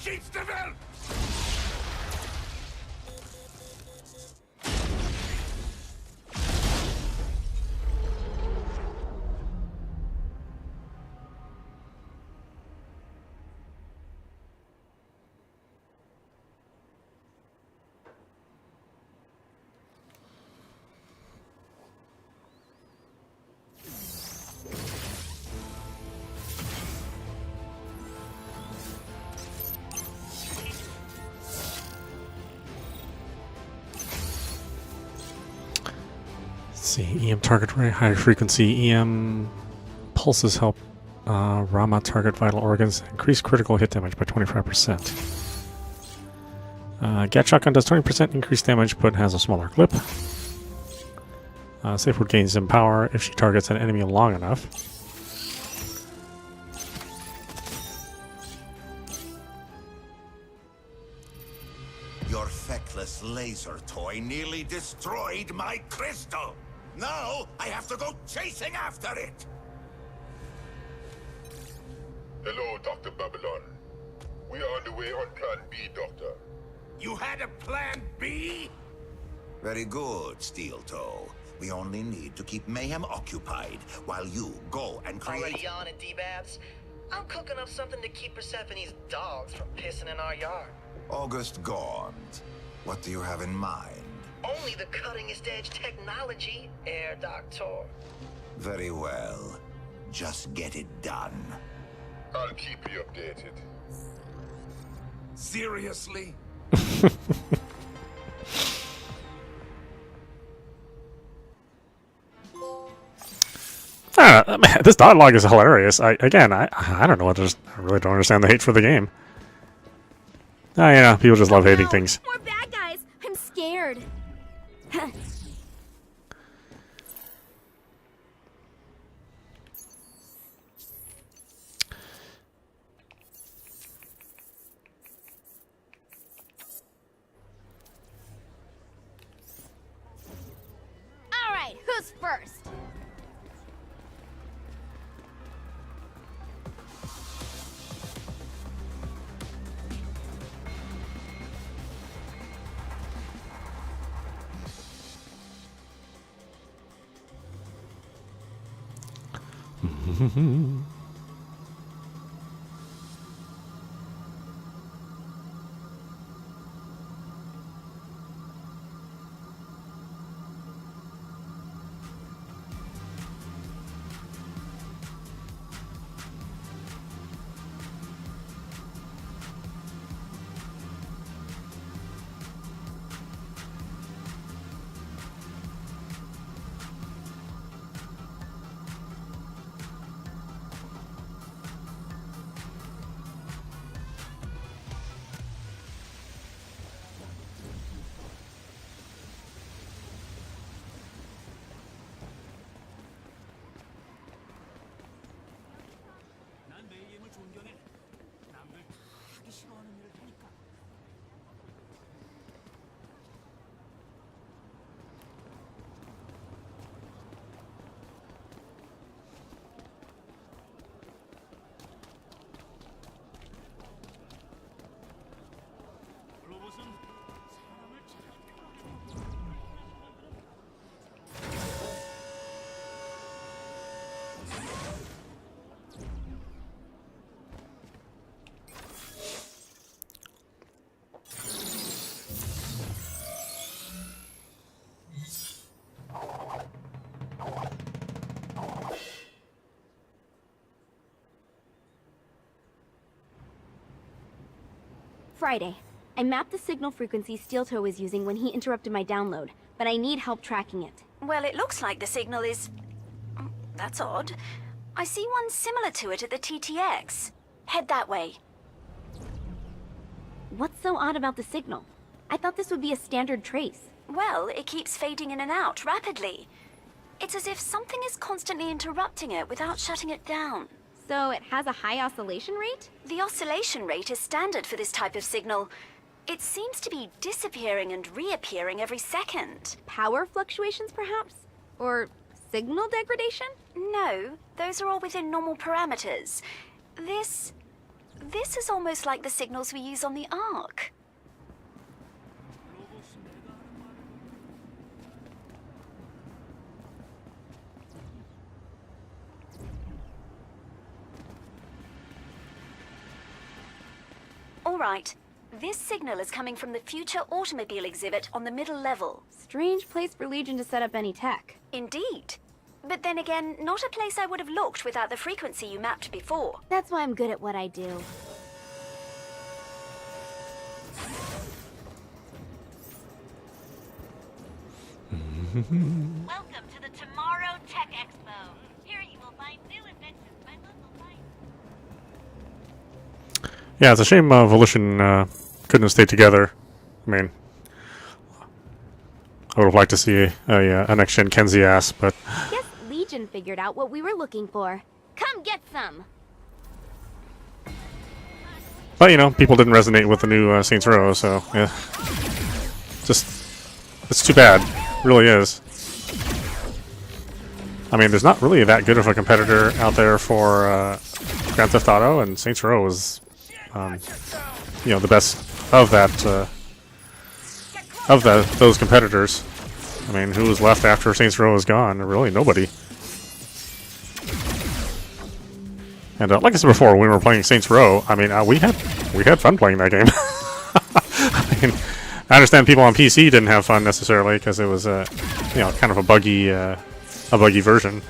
Sheets developed! See, EM target rate, high frequency EM pulses help Rama target vital organs, increase critical hit damage by 25%. Gat shotgun does 20% increased damage, but has a smaller clip. Safe word gains in power if she targets an enemy long enough. Your feckless laser toy nearly destroyed my crystal. Now I have to go chasing after it. Hello, Dr. Babylon. We are on the way on Plan B, Doctor. You had a plan B? Very good, Steel Toe. We only need to keep Mayhem occupied while you go and create... Already yawning, D-Babs? I'm cooking up something to keep Persephone's dogs from pissing in our yard. August Gaunt. What do you have in mind? Only the cuttingest edge technology, Air Doctor. Very well. Just get it done. I'll keep you updated. Seriously? Man, this dialogue is hilarious. I don't know. I really don't understand the hate for the game. Oh yeah, people just love hating things. More bad guys! I'm scared. All right, Who's first? Friday. I mapped the signal frequency Steel Toe was using when he interrupted my download, but I need help tracking it. Well, it looks like the signal is... That's odd. I see one similar to it at the TTX. Head that way. What's so odd about the signal? I thought this would be a standard trace. Well, it keeps fading in and out rapidly. It's as if something is constantly interrupting it without shutting it down. So it has a high oscillation rate? The oscillation rate is standard for this type of signal. It seems to be disappearing and reappearing every second. Power fluctuations, perhaps? Or signal degradation? No, those are all within normal parameters. This is almost like the signals we use on the Ark. All right. This signal is coming from the future automobile exhibit on the middle level. Strange place for Legion to set up any tech. Indeed. But then again, not a place I would have looked without the frequency you mapped before. That's why I'm good at what I do. Welcome to the Tomorrow Tech Expo. Here you will find new inventions by local scientists. Yeah, it's a shame Volition couldn't have stayed together. I mean, I would have liked to see a next-gen Kenzie ass, but... Guess Legion figured out what we were looking for. Come get some! But, you know, people didn't resonate with the new Saints Row, so, yeah. Just... It's too bad. It really is. I mean, there's not really that good of a competitor out there for Grand Theft Auto, and Saints Row is... you know, the best of that, those competitors. I mean, who was left after Saints Row is gone? Really, nobody. And like I said before, when we were playing Saints Row, I mean, we had fun playing that game. I mean, I understand people on PC didn't have fun necessarily because it was you know, kind of a buggy version.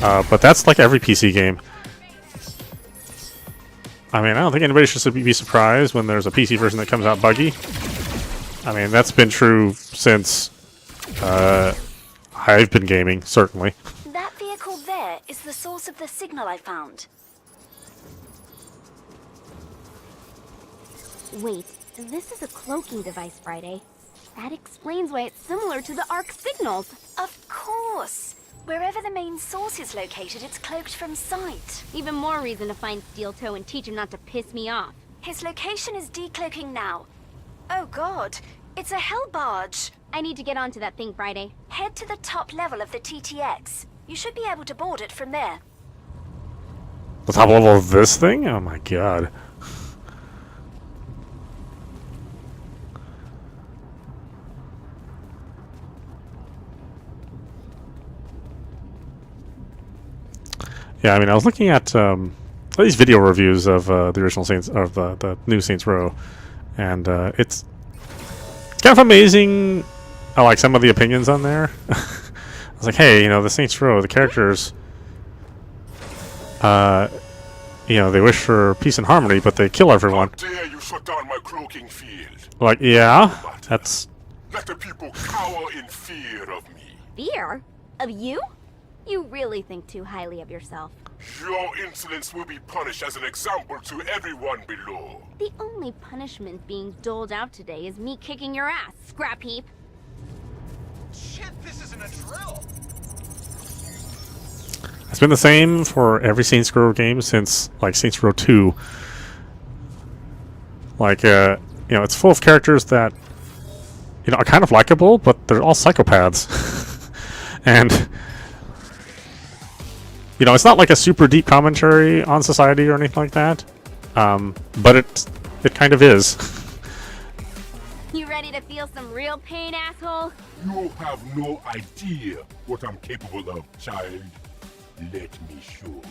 But that's like every PC game. I mean, I don't think anybody should be surprised when there's a PC version that comes out buggy. I mean, that's been true since I've been gaming, certainly. That vehicle there is the source of the signal I found. Wait, this is a cloaking device, Friday. That explains why it's similar to the Ark signals. Of course! Wherever the main source is located, it's cloaked from sight. Even more reason to find Steel Toe and teach him not to piss me off. His location is decloaking now. Oh god, it's a hell barge. I need to get onto that thing Friday. Head to the top level of the TTX. You should be able to board it from there. The top level of this thing? Oh my god. Yeah, I mean, I was looking at these video reviews of the original Saints, of the new Saints Row, and it's kind of amazing. I like some of the opinions on there. I was like, hey, you know, the Saints Row, the characters, you know, they wish for peace and harmony, but they kill everyone. How dare you shut down my cloaking field? Like, yeah, that's... Let the people cower in fear of me. Fear? Of you? You really think too highly of yourself. Your insolence will be punished as an example to everyone below. The only punishment being doled out today is me kicking your ass, scrap heap. Shit, this isn't a drill. It's been the same for every Saints Row game since, like, Saints Row 2. Like, you know, it's full of characters that, you know, are kind of likable, but they're all psychopaths. And... you know, it's not like a super deep commentary on society or anything like that, but it kind of is. You ready to feel some real pain, asshole? You have no idea what I'm capable of, child. Let me show you.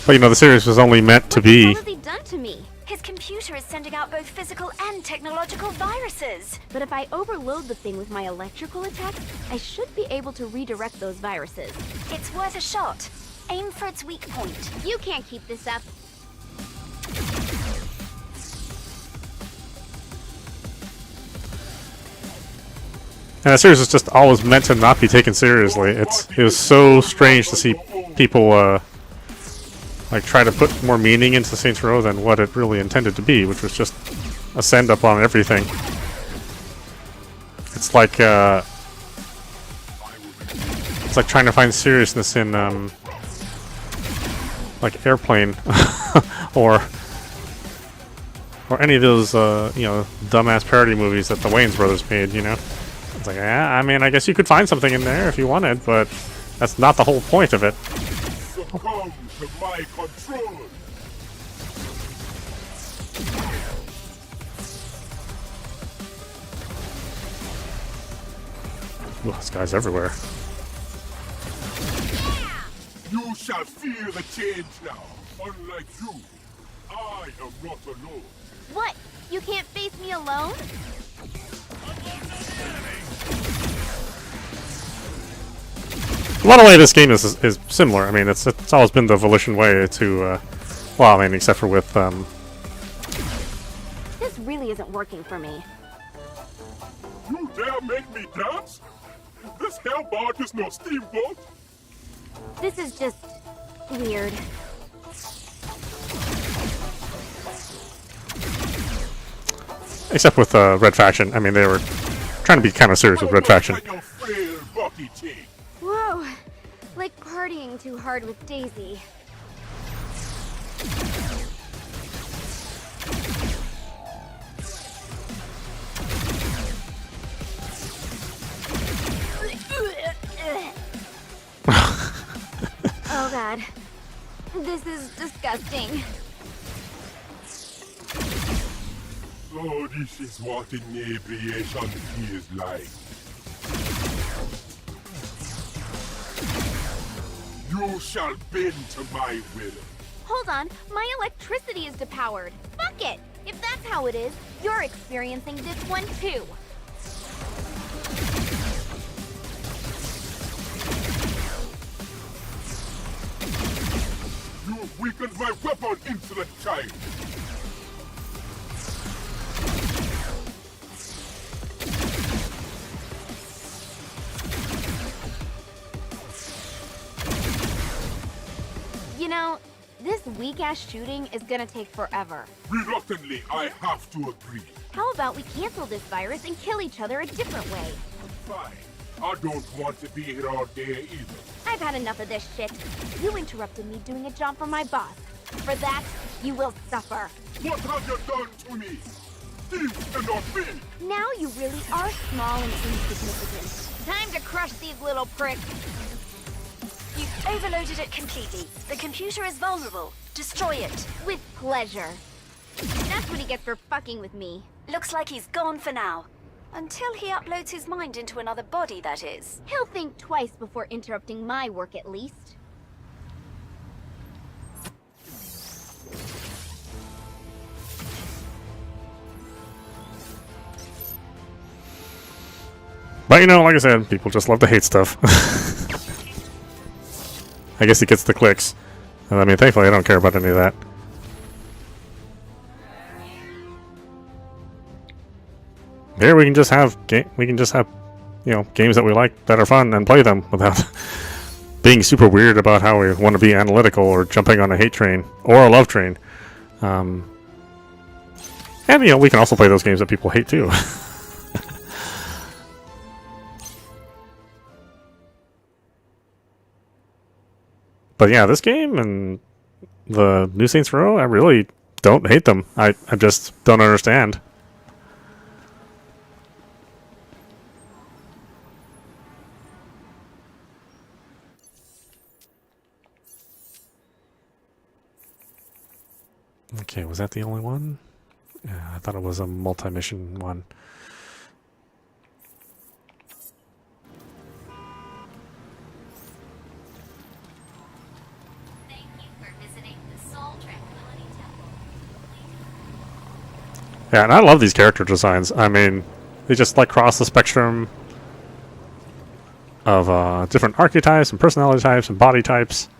But you know, the series was only meant to be... What has he done to me? His computer is sending out both physical and technological viruses. But if I overload the thing with my electrical attacks, I should be able to redirect those viruses. It's worth a shot. Aim for its weak point. You can't keep this up. And the series was just always meant to not be taken seriously. It was so strange to see people like try to put more meaning into Saints Row than what it really intended to be, which was just a send up on everything. It's like trying to find seriousness in like Airplane or any of those you know, dumbass parody movies that the Wayans brothers made, you know. It's like, yeah, I mean, I guess you could find something in there if you wanted, but that's not the whole point of it. Succumb to my control. Ooh, this guy's everywhere. You shall feel the change now. Unlike you, I am not alone. What? You can't face me alone? A lot of way this game is similar. I mean, it's always been the Volition way to, well, I mean, except for with, This really isn't working for me. You dare make me dance? This hell barge is no steamboat. This is just... weird. except with Red Faction. I mean, they were trying to be kind of serious with Red Faction. Whoa, like partying too hard with Daisy. Oh god, this is disgusting. So this is what inebriation feels like. You shall bend to my will. Hold on, my electricity is depowered. Fuck it! If that's how it is, you're experiencing this one too. You have weakened my weapon, insolent child. You know, this weak-ass shooting is gonna take forever. Reluctantly, I have to agree. How about we cancel this virus and kill each other a different way? Fine. I don't want to be here all day either. I've had enough of this shit. You interrupted me doing a job for my boss. For that, you will suffer. What have you done to me? Now you really are small and insignificant. Time to crush these little pricks. You've overloaded it completely. The computer is vulnerable. Destroy it. With pleasure. That's what he gets for fucking with me. Looks like he's gone for now. Until he uploads his mind into another body, that is. He'll think twice before interrupting my work, at least. But you know, like I said, people just love to hate stuff. I guess he gets the clicks. And I mean, thankfully, I don't care about any of that. Here we can just have you know, games that we like that are fun and play them without being super weird about how we want to be analytical or jumping on a hate train or a love train. And you know, we can also play those games that people hate too. But yeah, this game and the new Saints Row, I really don't hate them. I just don't understand. Okay, was that the only one? Yeah, I thought it was a multi-mission one. Yeah, and I love these character designs. I mean, they just like cross the spectrum of different archetypes and personality types and body types.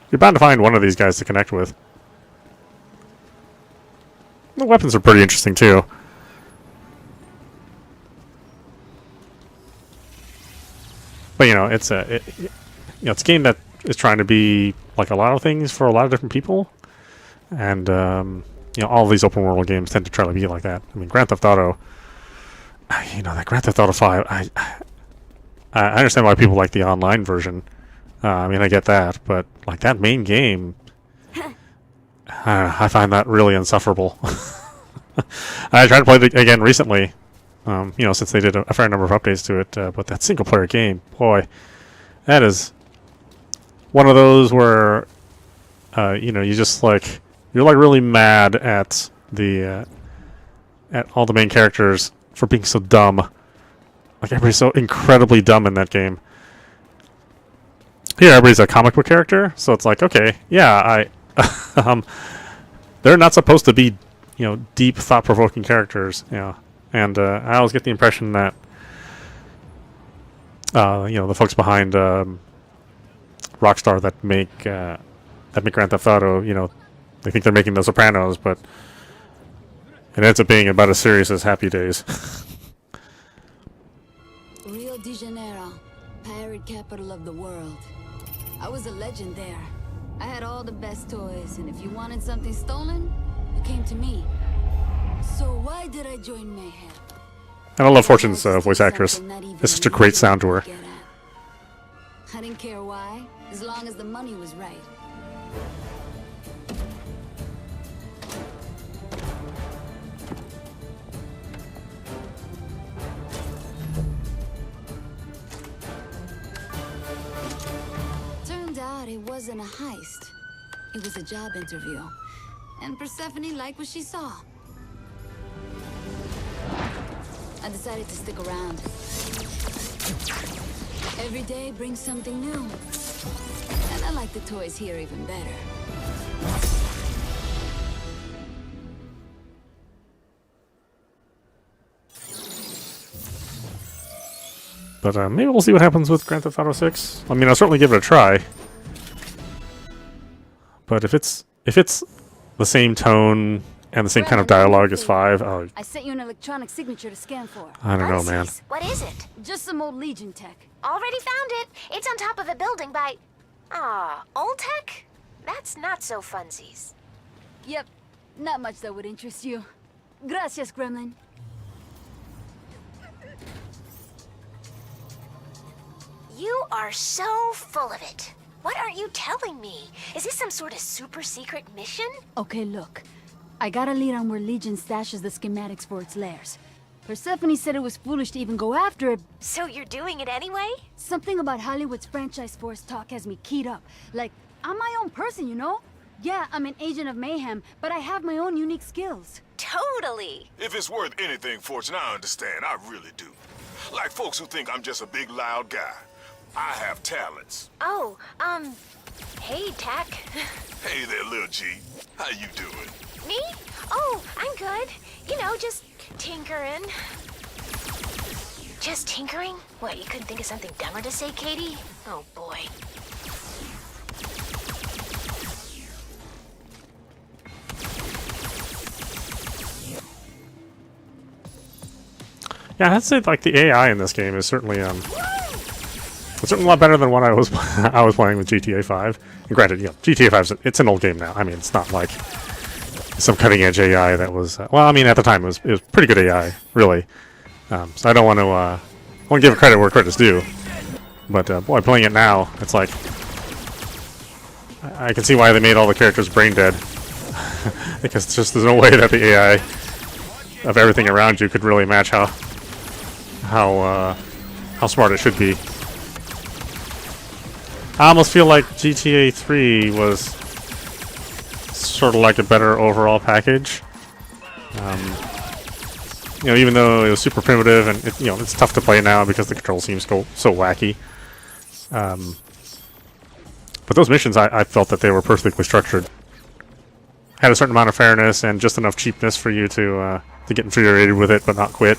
You're bound to find one of these guys to connect with. The weapons are pretty interesting too. But you know, it's a it's a game that is trying to be like a lot of things for a lot of different people, and you know, all these open world games tend to try to be like that. I mean, Grand Theft Auto. You know, that Grand Theft Auto 5. I understand why people like the online version. I mean, I get that, but like that main game, I find that really insufferable. I tried to play it again recently, you know, since they did a fair number of updates to it. But that single player game, boy, that is one of those where, you know, you're like really mad at all the main characters for being so dumb. Like everybody's so incredibly dumb in that game. Here, everybody's a comic book character, so it's like, okay, yeah, they're not supposed to be, you know, deep, thought-provoking characters, you know. And I always get the impression that, you know, the folks behind Rockstar that make Grand Theft Auto, you know, they think they're making The Sopranos, but it ends up being about as serious as Happy Days. Rio de Janeiro, pirate capital of the world. I was a legend there. I had all the best toys, and if you wanted something stolen, you came to me. So why did I join Mayhem? And I love Fortune's voice actress. It's such a great sound to her. I didn't care why, as long as the money was right. It wasn't a heist. It was a job interview. And Persephone liked what she saw. I decided to stick around. Every day brings something new. And I like the toys here even better. But maybe we'll see what happens with Grand Theft Auto 6. I mean, I'll certainly give it a try. But if it's the same tone and the same kind of dialogue as 5, I sent you an electronic signature to scan for. I don't know, man. What is it? Just some old Legion tech. Already found it. It's on top of a building by... old tech? That's not so funsies. Yep, not much that would interest you. Gracias, Gremlin. You are so full of it. What aren't you telling me? Is this some sort of super secret mission? Okay, look. I got a lead on where Legion stashes the schematics for its lairs. Persephone said it was foolish to even go after it. So you're doing it anyway? Something about Hollywood's franchise force talk has me keyed up. Like, I'm my own person, you know? Yeah, I'm an agent of mayhem, but I have my own unique skills. Totally. If it's worth anything, Fortune, I understand. I really do. Like folks who think I'm just a big, loud guy. I have talents. Oh, hey, Tack. Hey there, little G. How you doing? Me? Oh, I'm good. You know, just tinkering. Just tinkering? What, you couldn't think of something dumber to say, Katie? Oh, boy. Yeah, I'd say like the AI in this game is certainly it's certainly a lot better than what I was playing with GTA 5. And granted, you know, GTA 5 it's an old game now. I mean, it's not like some cutting edge AI that was well, I mean, at the time it was pretty good AI, really. So I don't want to give credit where credit's due. But boy, playing it now, it's like I can see why they made all the characters brain dead. Because it's just there's no way that the AI of everything around you could really match how smart it should be. I almost feel like GTA 3 was sort of like a better overall package. You know, even though it was super primitive and you know it's tough to play now because the control seems so wacky. But those missions, I felt that they were perfectly structured. Had a certain amount of fairness and just enough cheapness for you to get infuriated with it but not quit.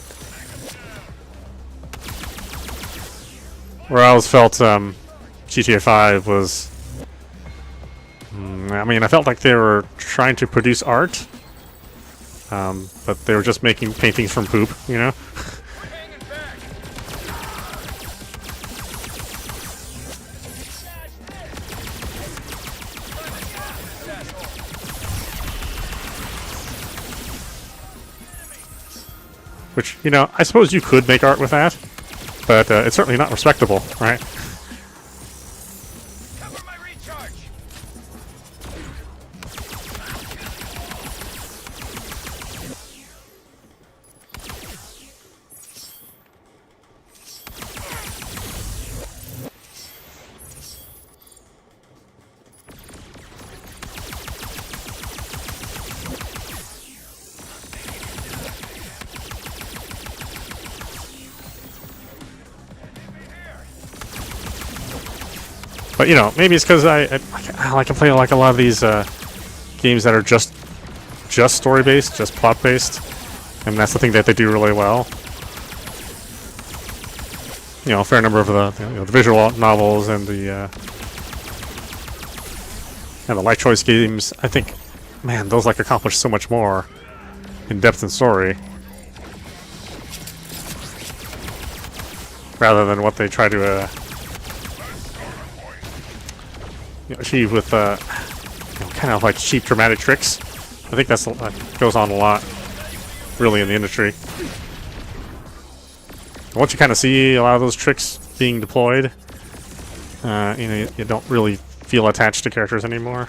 Where I always felt GTA 5 was... I mean, I felt like they were trying to produce art, but they were just making paintings from poop, you know? Which, you know, I suppose you could make art with that, but it's certainly not respectable, right? But you know, maybe it's because I like to play like a lot of these games that are just story based, just plot based, and that's the thing that they do really well. You know, a fair number of the visual novels and the light choice games. I think, man, those like accomplish so much more in depth and story rather than what they try to achieve with kind of like cheap dramatic tricks. I think that goes on a lot, really, in the industry. Once you kind of see a lot of those tricks being deployed, you know, you don't really feel attached to characters anymore.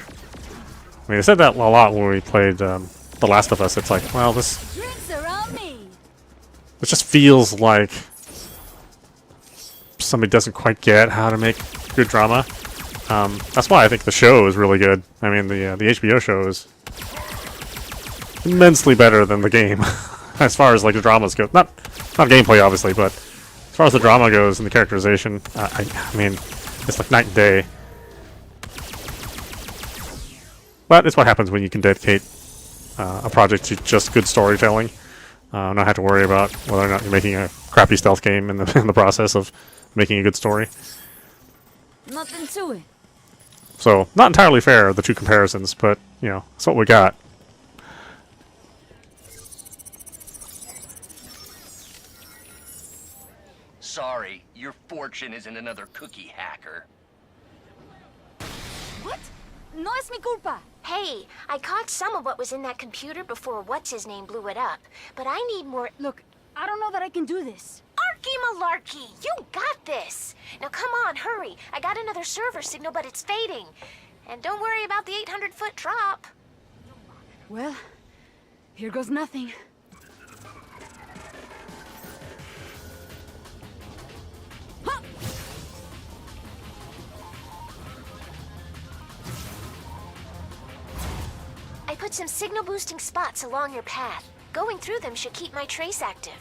I mean, I said that a lot when we played The Last of Us. It's like, well, this just feels like somebody doesn't quite get how to make good drama. That's why I think the show is really good. I mean, the HBO show is immensely better than the game, as far as like the dramas go. Not gameplay, obviously, but as far as the drama goes and the characterization, I mean, it's like night and day. But it's what happens when you can dedicate a project to just good storytelling. Not have to worry about whether or not you're making a crappy stealth game in the process of making a good story. Nothing to it. So, not entirely fair, the two comparisons, but, you know, that's what we got. Sorry, your fortune isn't another cookie hacker. What? No es mi culpa. Hey, I caught some of what was in that computer before what's-his-name blew it up. But I need more... Look, I don't know that I can do this. Arky malarkey! You got this! Now come on, hurry. I got another server signal, but it's fading. And don't worry about the 800-foot drop. Well, Here goes nothing. I put some signal boosting spots along your path. Going through them should keep my trace active.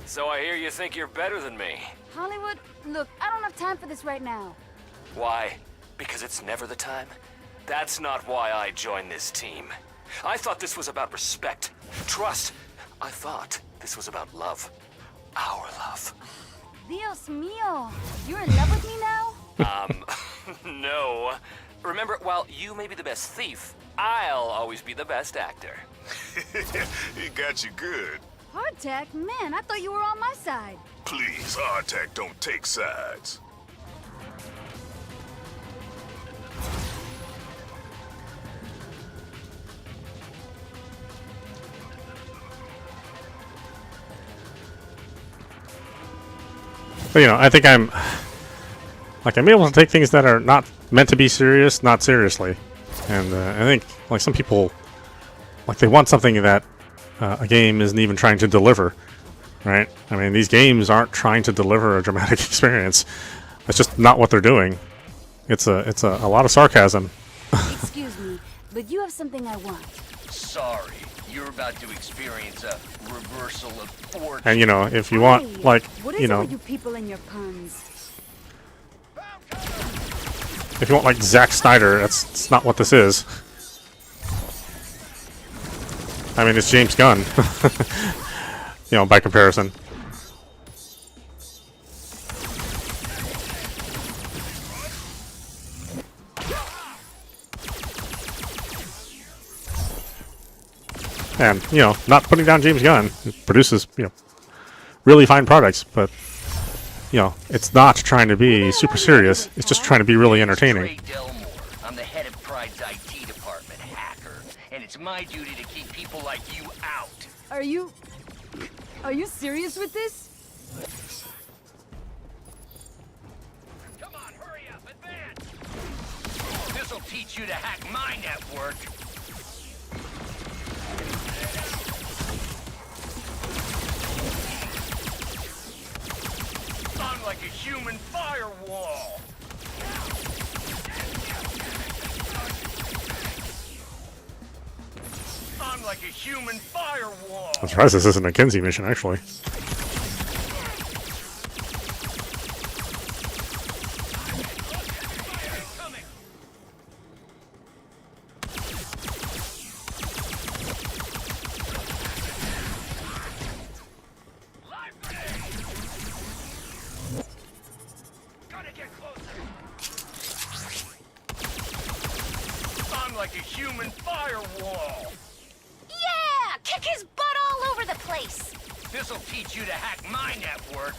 So I hear you think you're better than me. Hollywood, look, I don't have time for this right now. Why? Because it's never the time? That's not why I joined this team. I thought this was about respect, trust. I thought this was about love. Our love. Dios mío, you're in love with me now? No. Remember, while you may be the best thief, I'll always be the best actor. He got you good. Hardtack? Man, I thought you were on my side. Please, Hardtack don't take sides. But, you know, I think I'm able to take things that are not meant to be serious, not seriously. And I think, like, some people, like, they want something that a game isn't even trying to deliver, right? I mean, these games aren't trying to deliver a dramatic experience. That's just not what they're doing. It's a lot of sarcasm. Excuse me, but you have something I want. Sorry, you're about to experience a reversal of fortune. And, you know, if you want, like, What is you know, it with you people and your puns? if you want, like, Zack Snyder, that's not what this is. I mean, it's James Gunn, you know, by comparison. And, you know, not putting down James Gunn. It produces, you know, really fine products, but, you know, it's not trying to be super serious. It's just trying to be really entertaining. I'm the head of Pride's IT department, hacker, and it's my duty to keep people like you out. Are you serious with this? Come on, hurry up, advance! This'll teach you to hack my network. I'm like a human firewall. I'm like a human firewall. I'm surprised this isn't a Kinsey mission, actually. I'm like a human firewall. Yeah! Kick his butt all over the place! This'll teach you to hack my network.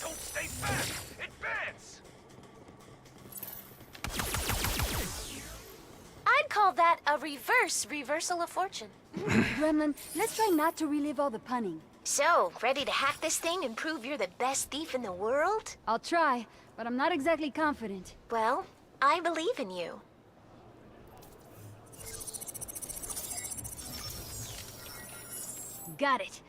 Don't stay back! Advance! I'd call that a reversal of fortune. Gremlin, let's try not to relive all the punning. So, ready to hack this thing and prove you're the best thief in the world? I'll try, but I'm not exactly confident. Well, I believe in you. Got it.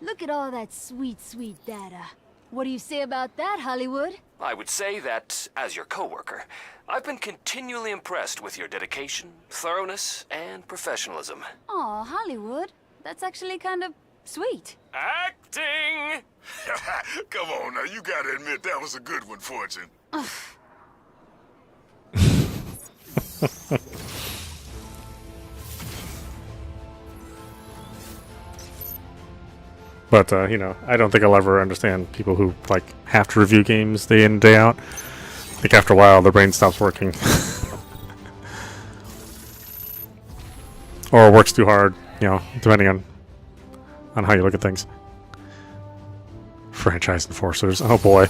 Look at all that sweet, sweet data. What do you say about that, Hollywood? I would say that, as your coworker, I've been continually impressed with your dedication, thoroughness, and professionalism. Aw, Hollywood. That's actually kind of sweet. Acting! Come on now, you gotta admit that was a good one, Fortune. But, you know, I don't think I'll ever understand people who, like, have to review games day in and day out. I think after a while, their brain stops working. Or works too hard, you know, depending on how you look at things. Franchise enforcers. Oh boy.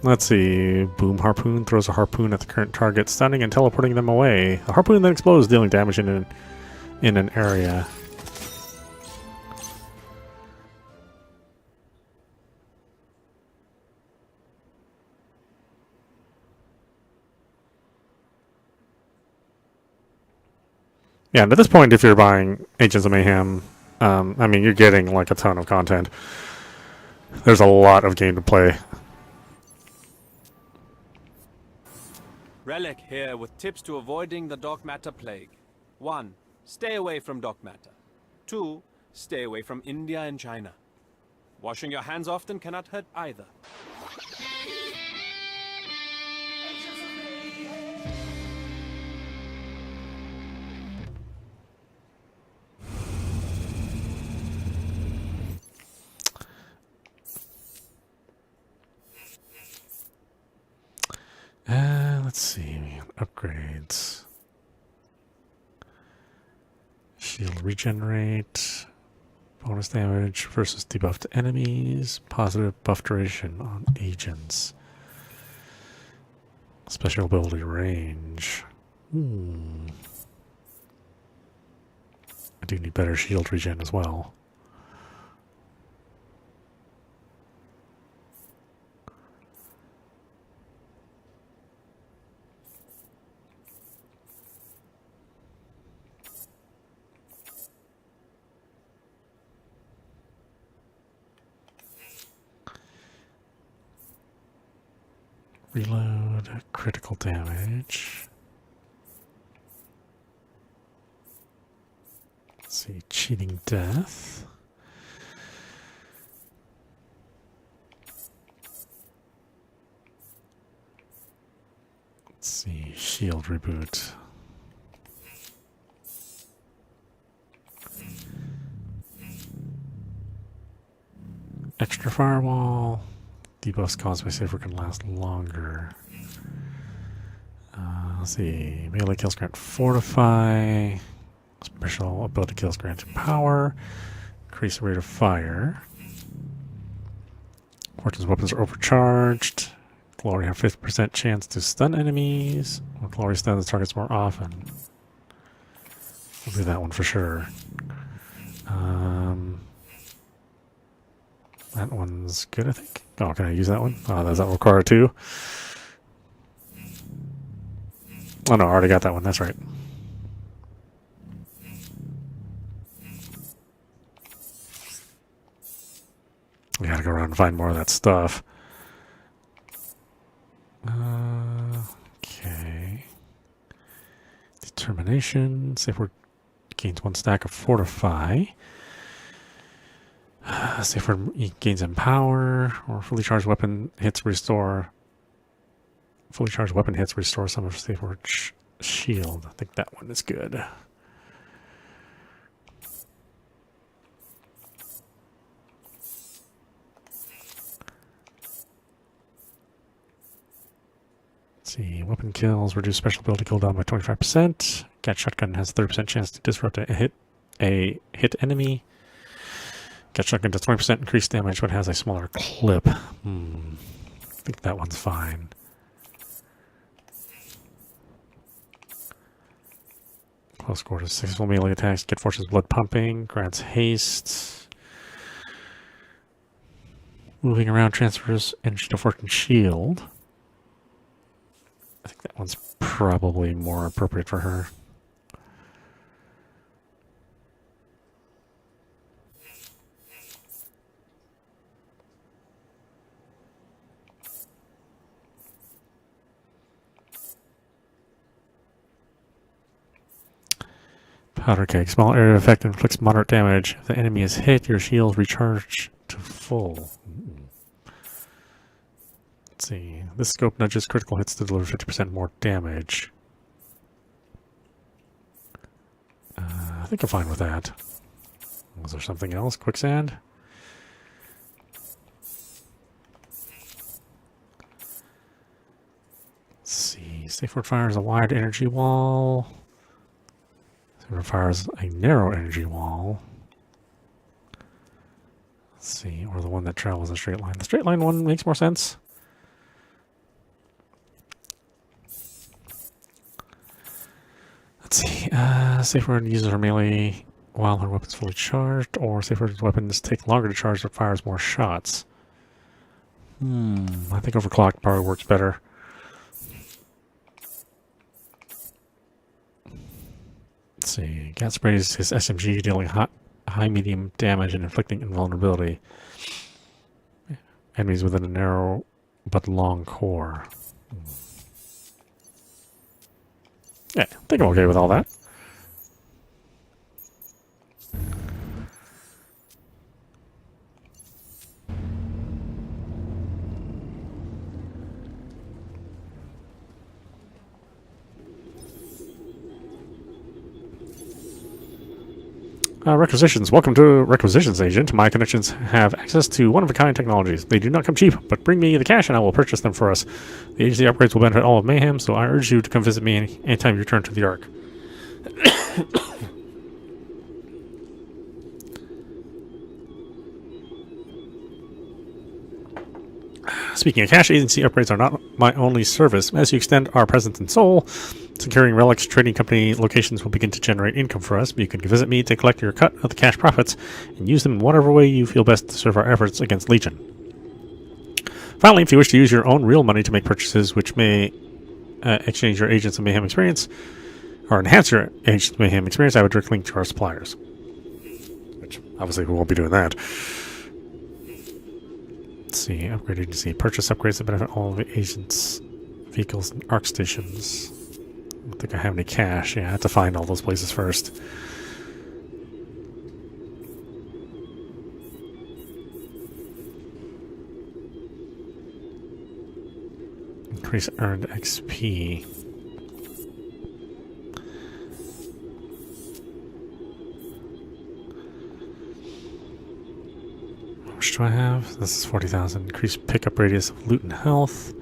Let's see. Boom harpoon throws a harpoon at the current target, stunning and teleporting them away. The harpoon then explodes, dealing damage in an area. Yeah, and at this point, if you're buying Agents of Mayhem, I mean, you're getting like a ton of content. There's a lot of game to play. Relic here with tips to avoiding the dark matter plague. 1. Stay away from dark matter. 2. Stay away from India and China. Washing your hands often cannot hurt either. Let's see, upgrades. Shield regenerate, bonus damage versus debuffed enemies, positive buff duration on agents. Special ability range. I do need better shield regen as well. Reload, critical damage. Let's see, cheating death. Let's see, shield reboot. Extra firewall. Debuffs caused by safer can last longer. Let's see. Melee kills grant fortify. Special ability kills grant power. Increase the rate of fire. Fortune's weapons are overcharged. Glory have 50% chance to stun enemies. Or Glory stuns targets more often. We'll do that one for sure. That one's good, I think. Oh, can I use that one? Oh, does that require two? Oh no, I already got that one. That's right. We gotta go around and find more of that stuff. Okay. Determination. Safe word gains 1 stack of fortify. Safe word gains empower, or fully charged weapon hits restore. Fully charged weapon hits restore some of safe word shield. I think that one is good. Let's see, weapon kills reduce special ability cooldown by 25%. Gat shotgun has a 30% chance to disrupt a hit enemy. Gat shotgun does 20% increased damage, but has a smaller clip. I think that one's fine. Close quarters, successful melee attacks get forces blood pumping, grants haste. Moving around transfers energy to fortune shield. I think that one's probably more appropriate for her. Powder keg. Small area of effect inflicts moderate damage. If the enemy is hit, your shield recharge to full. Let's see. This scope nudges critical hits to deliver 50% more damage. I think I'm fine with that. Was there something else? Quicksand? Let's see. Safe word fires a wide energy wall. Safe word fires a narrow energy wall. Let's see, or the one that travels a straight line. The straight line one makes more sense. Let's see, safe word uses her melee while her weapon's fully charged, or safe word weapons take longer to charge but fires more shots. I think overclocked probably works better. Let's see, gas sprays his SMG dealing high medium damage and inflicting invulnerability. Enemies within a narrow but long core. Yeah, I think I'm okay with all that. Requisitions. Welcome to Requisitions, Agent. My connections have access to one-of-a-kind technologies. They do not come cheap, but bring me the cash and I will purchase them for us. The agency upgrades will benefit all of Mayhem, so I urge you to come visit me anytime you return to the Ark. Speaking of cash, agency upgrades are not my only service. As you extend our presence in Seoul, securing relics trading company locations will begin to generate income for us. You can visit me to collect your cut of the cash profits and use them in whatever way you feel best to serve our efforts against Legion. Finally, if you wish to use your own real money to make purchases which may exchange your Agents of Mayhem experience or enhance your Agents of Mayhem experience, I would direct link to our suppliers. Which, obviously, we won't be doing that. Let's see, upgrade agency. Purchase upgrades that benefit all of the agents, vehicles, and ARC stations. I don't think I have any cash. Yeah, I have to find all those places first. Increase earned XP. How much do I have? This is 40,000. Increase pickup radius of loot and health.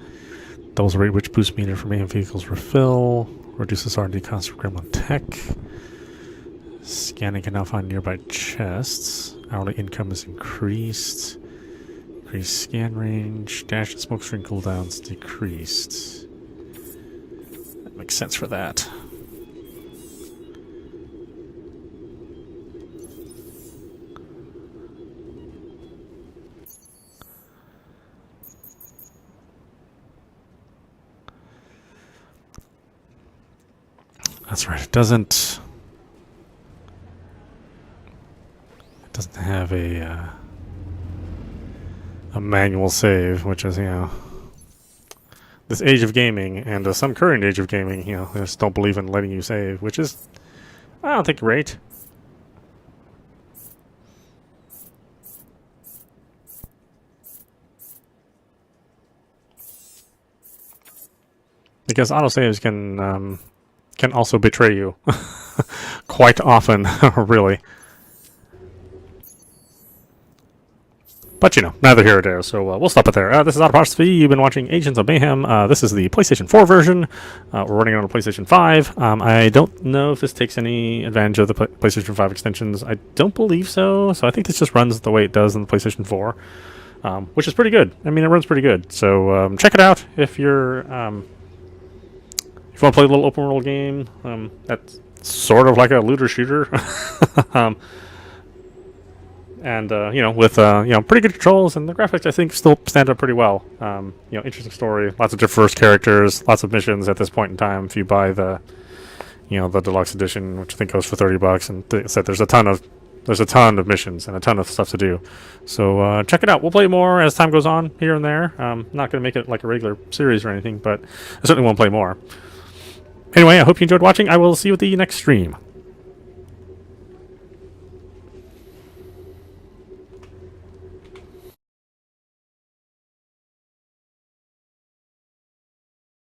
Doubles the rate which boost meter for Mayhem vehicles refill. Reduces R&D costs for Gremlin Tech. Scanning can now find nearby chests. Hourly income is increased. Increased scan range. Dash and smoke screen cooldowns decreased. That makes sense for that. That's right. It doesn't have a manual save, which is, you know, this age of gaming and some current age of gaming, you know, they just don't believe in letting you save, which is, I don't think, great. Because autosaves can also betray you quite often, really. But, you know, neither here nor there, so we'll stop it there. This is audap. You've been watching Agents of Mayhem. This is the PlayStation 4 version. We're running on a PlayStation 5. I don't know if this takes any advantage of the PlayStation 5 extensions. I don't believe so, so I think this just runs the way it does in the PlayStation 4, which is pretty good. I mean, it runs pretty good. So check it out if you're... if you want to play a little open world game, that's sort of like a looter shooter. And, you know, with, you know, pretty good controls, and the graphics, I think, still stand up pretty well. You know, interesting story, lots of diverse characters, lots of missions at this point in time. If you buy the, you know, the deluxe edition, which I think goes for $30, and said there's a ton of missions and a ton of stuff to do. So check it out. We'll play more as time goes on here and there. Not going to make it like a regular series or anything, but I certainly want to play more. Anyway, I hope you enjoyed watching. I will see you at the next stream.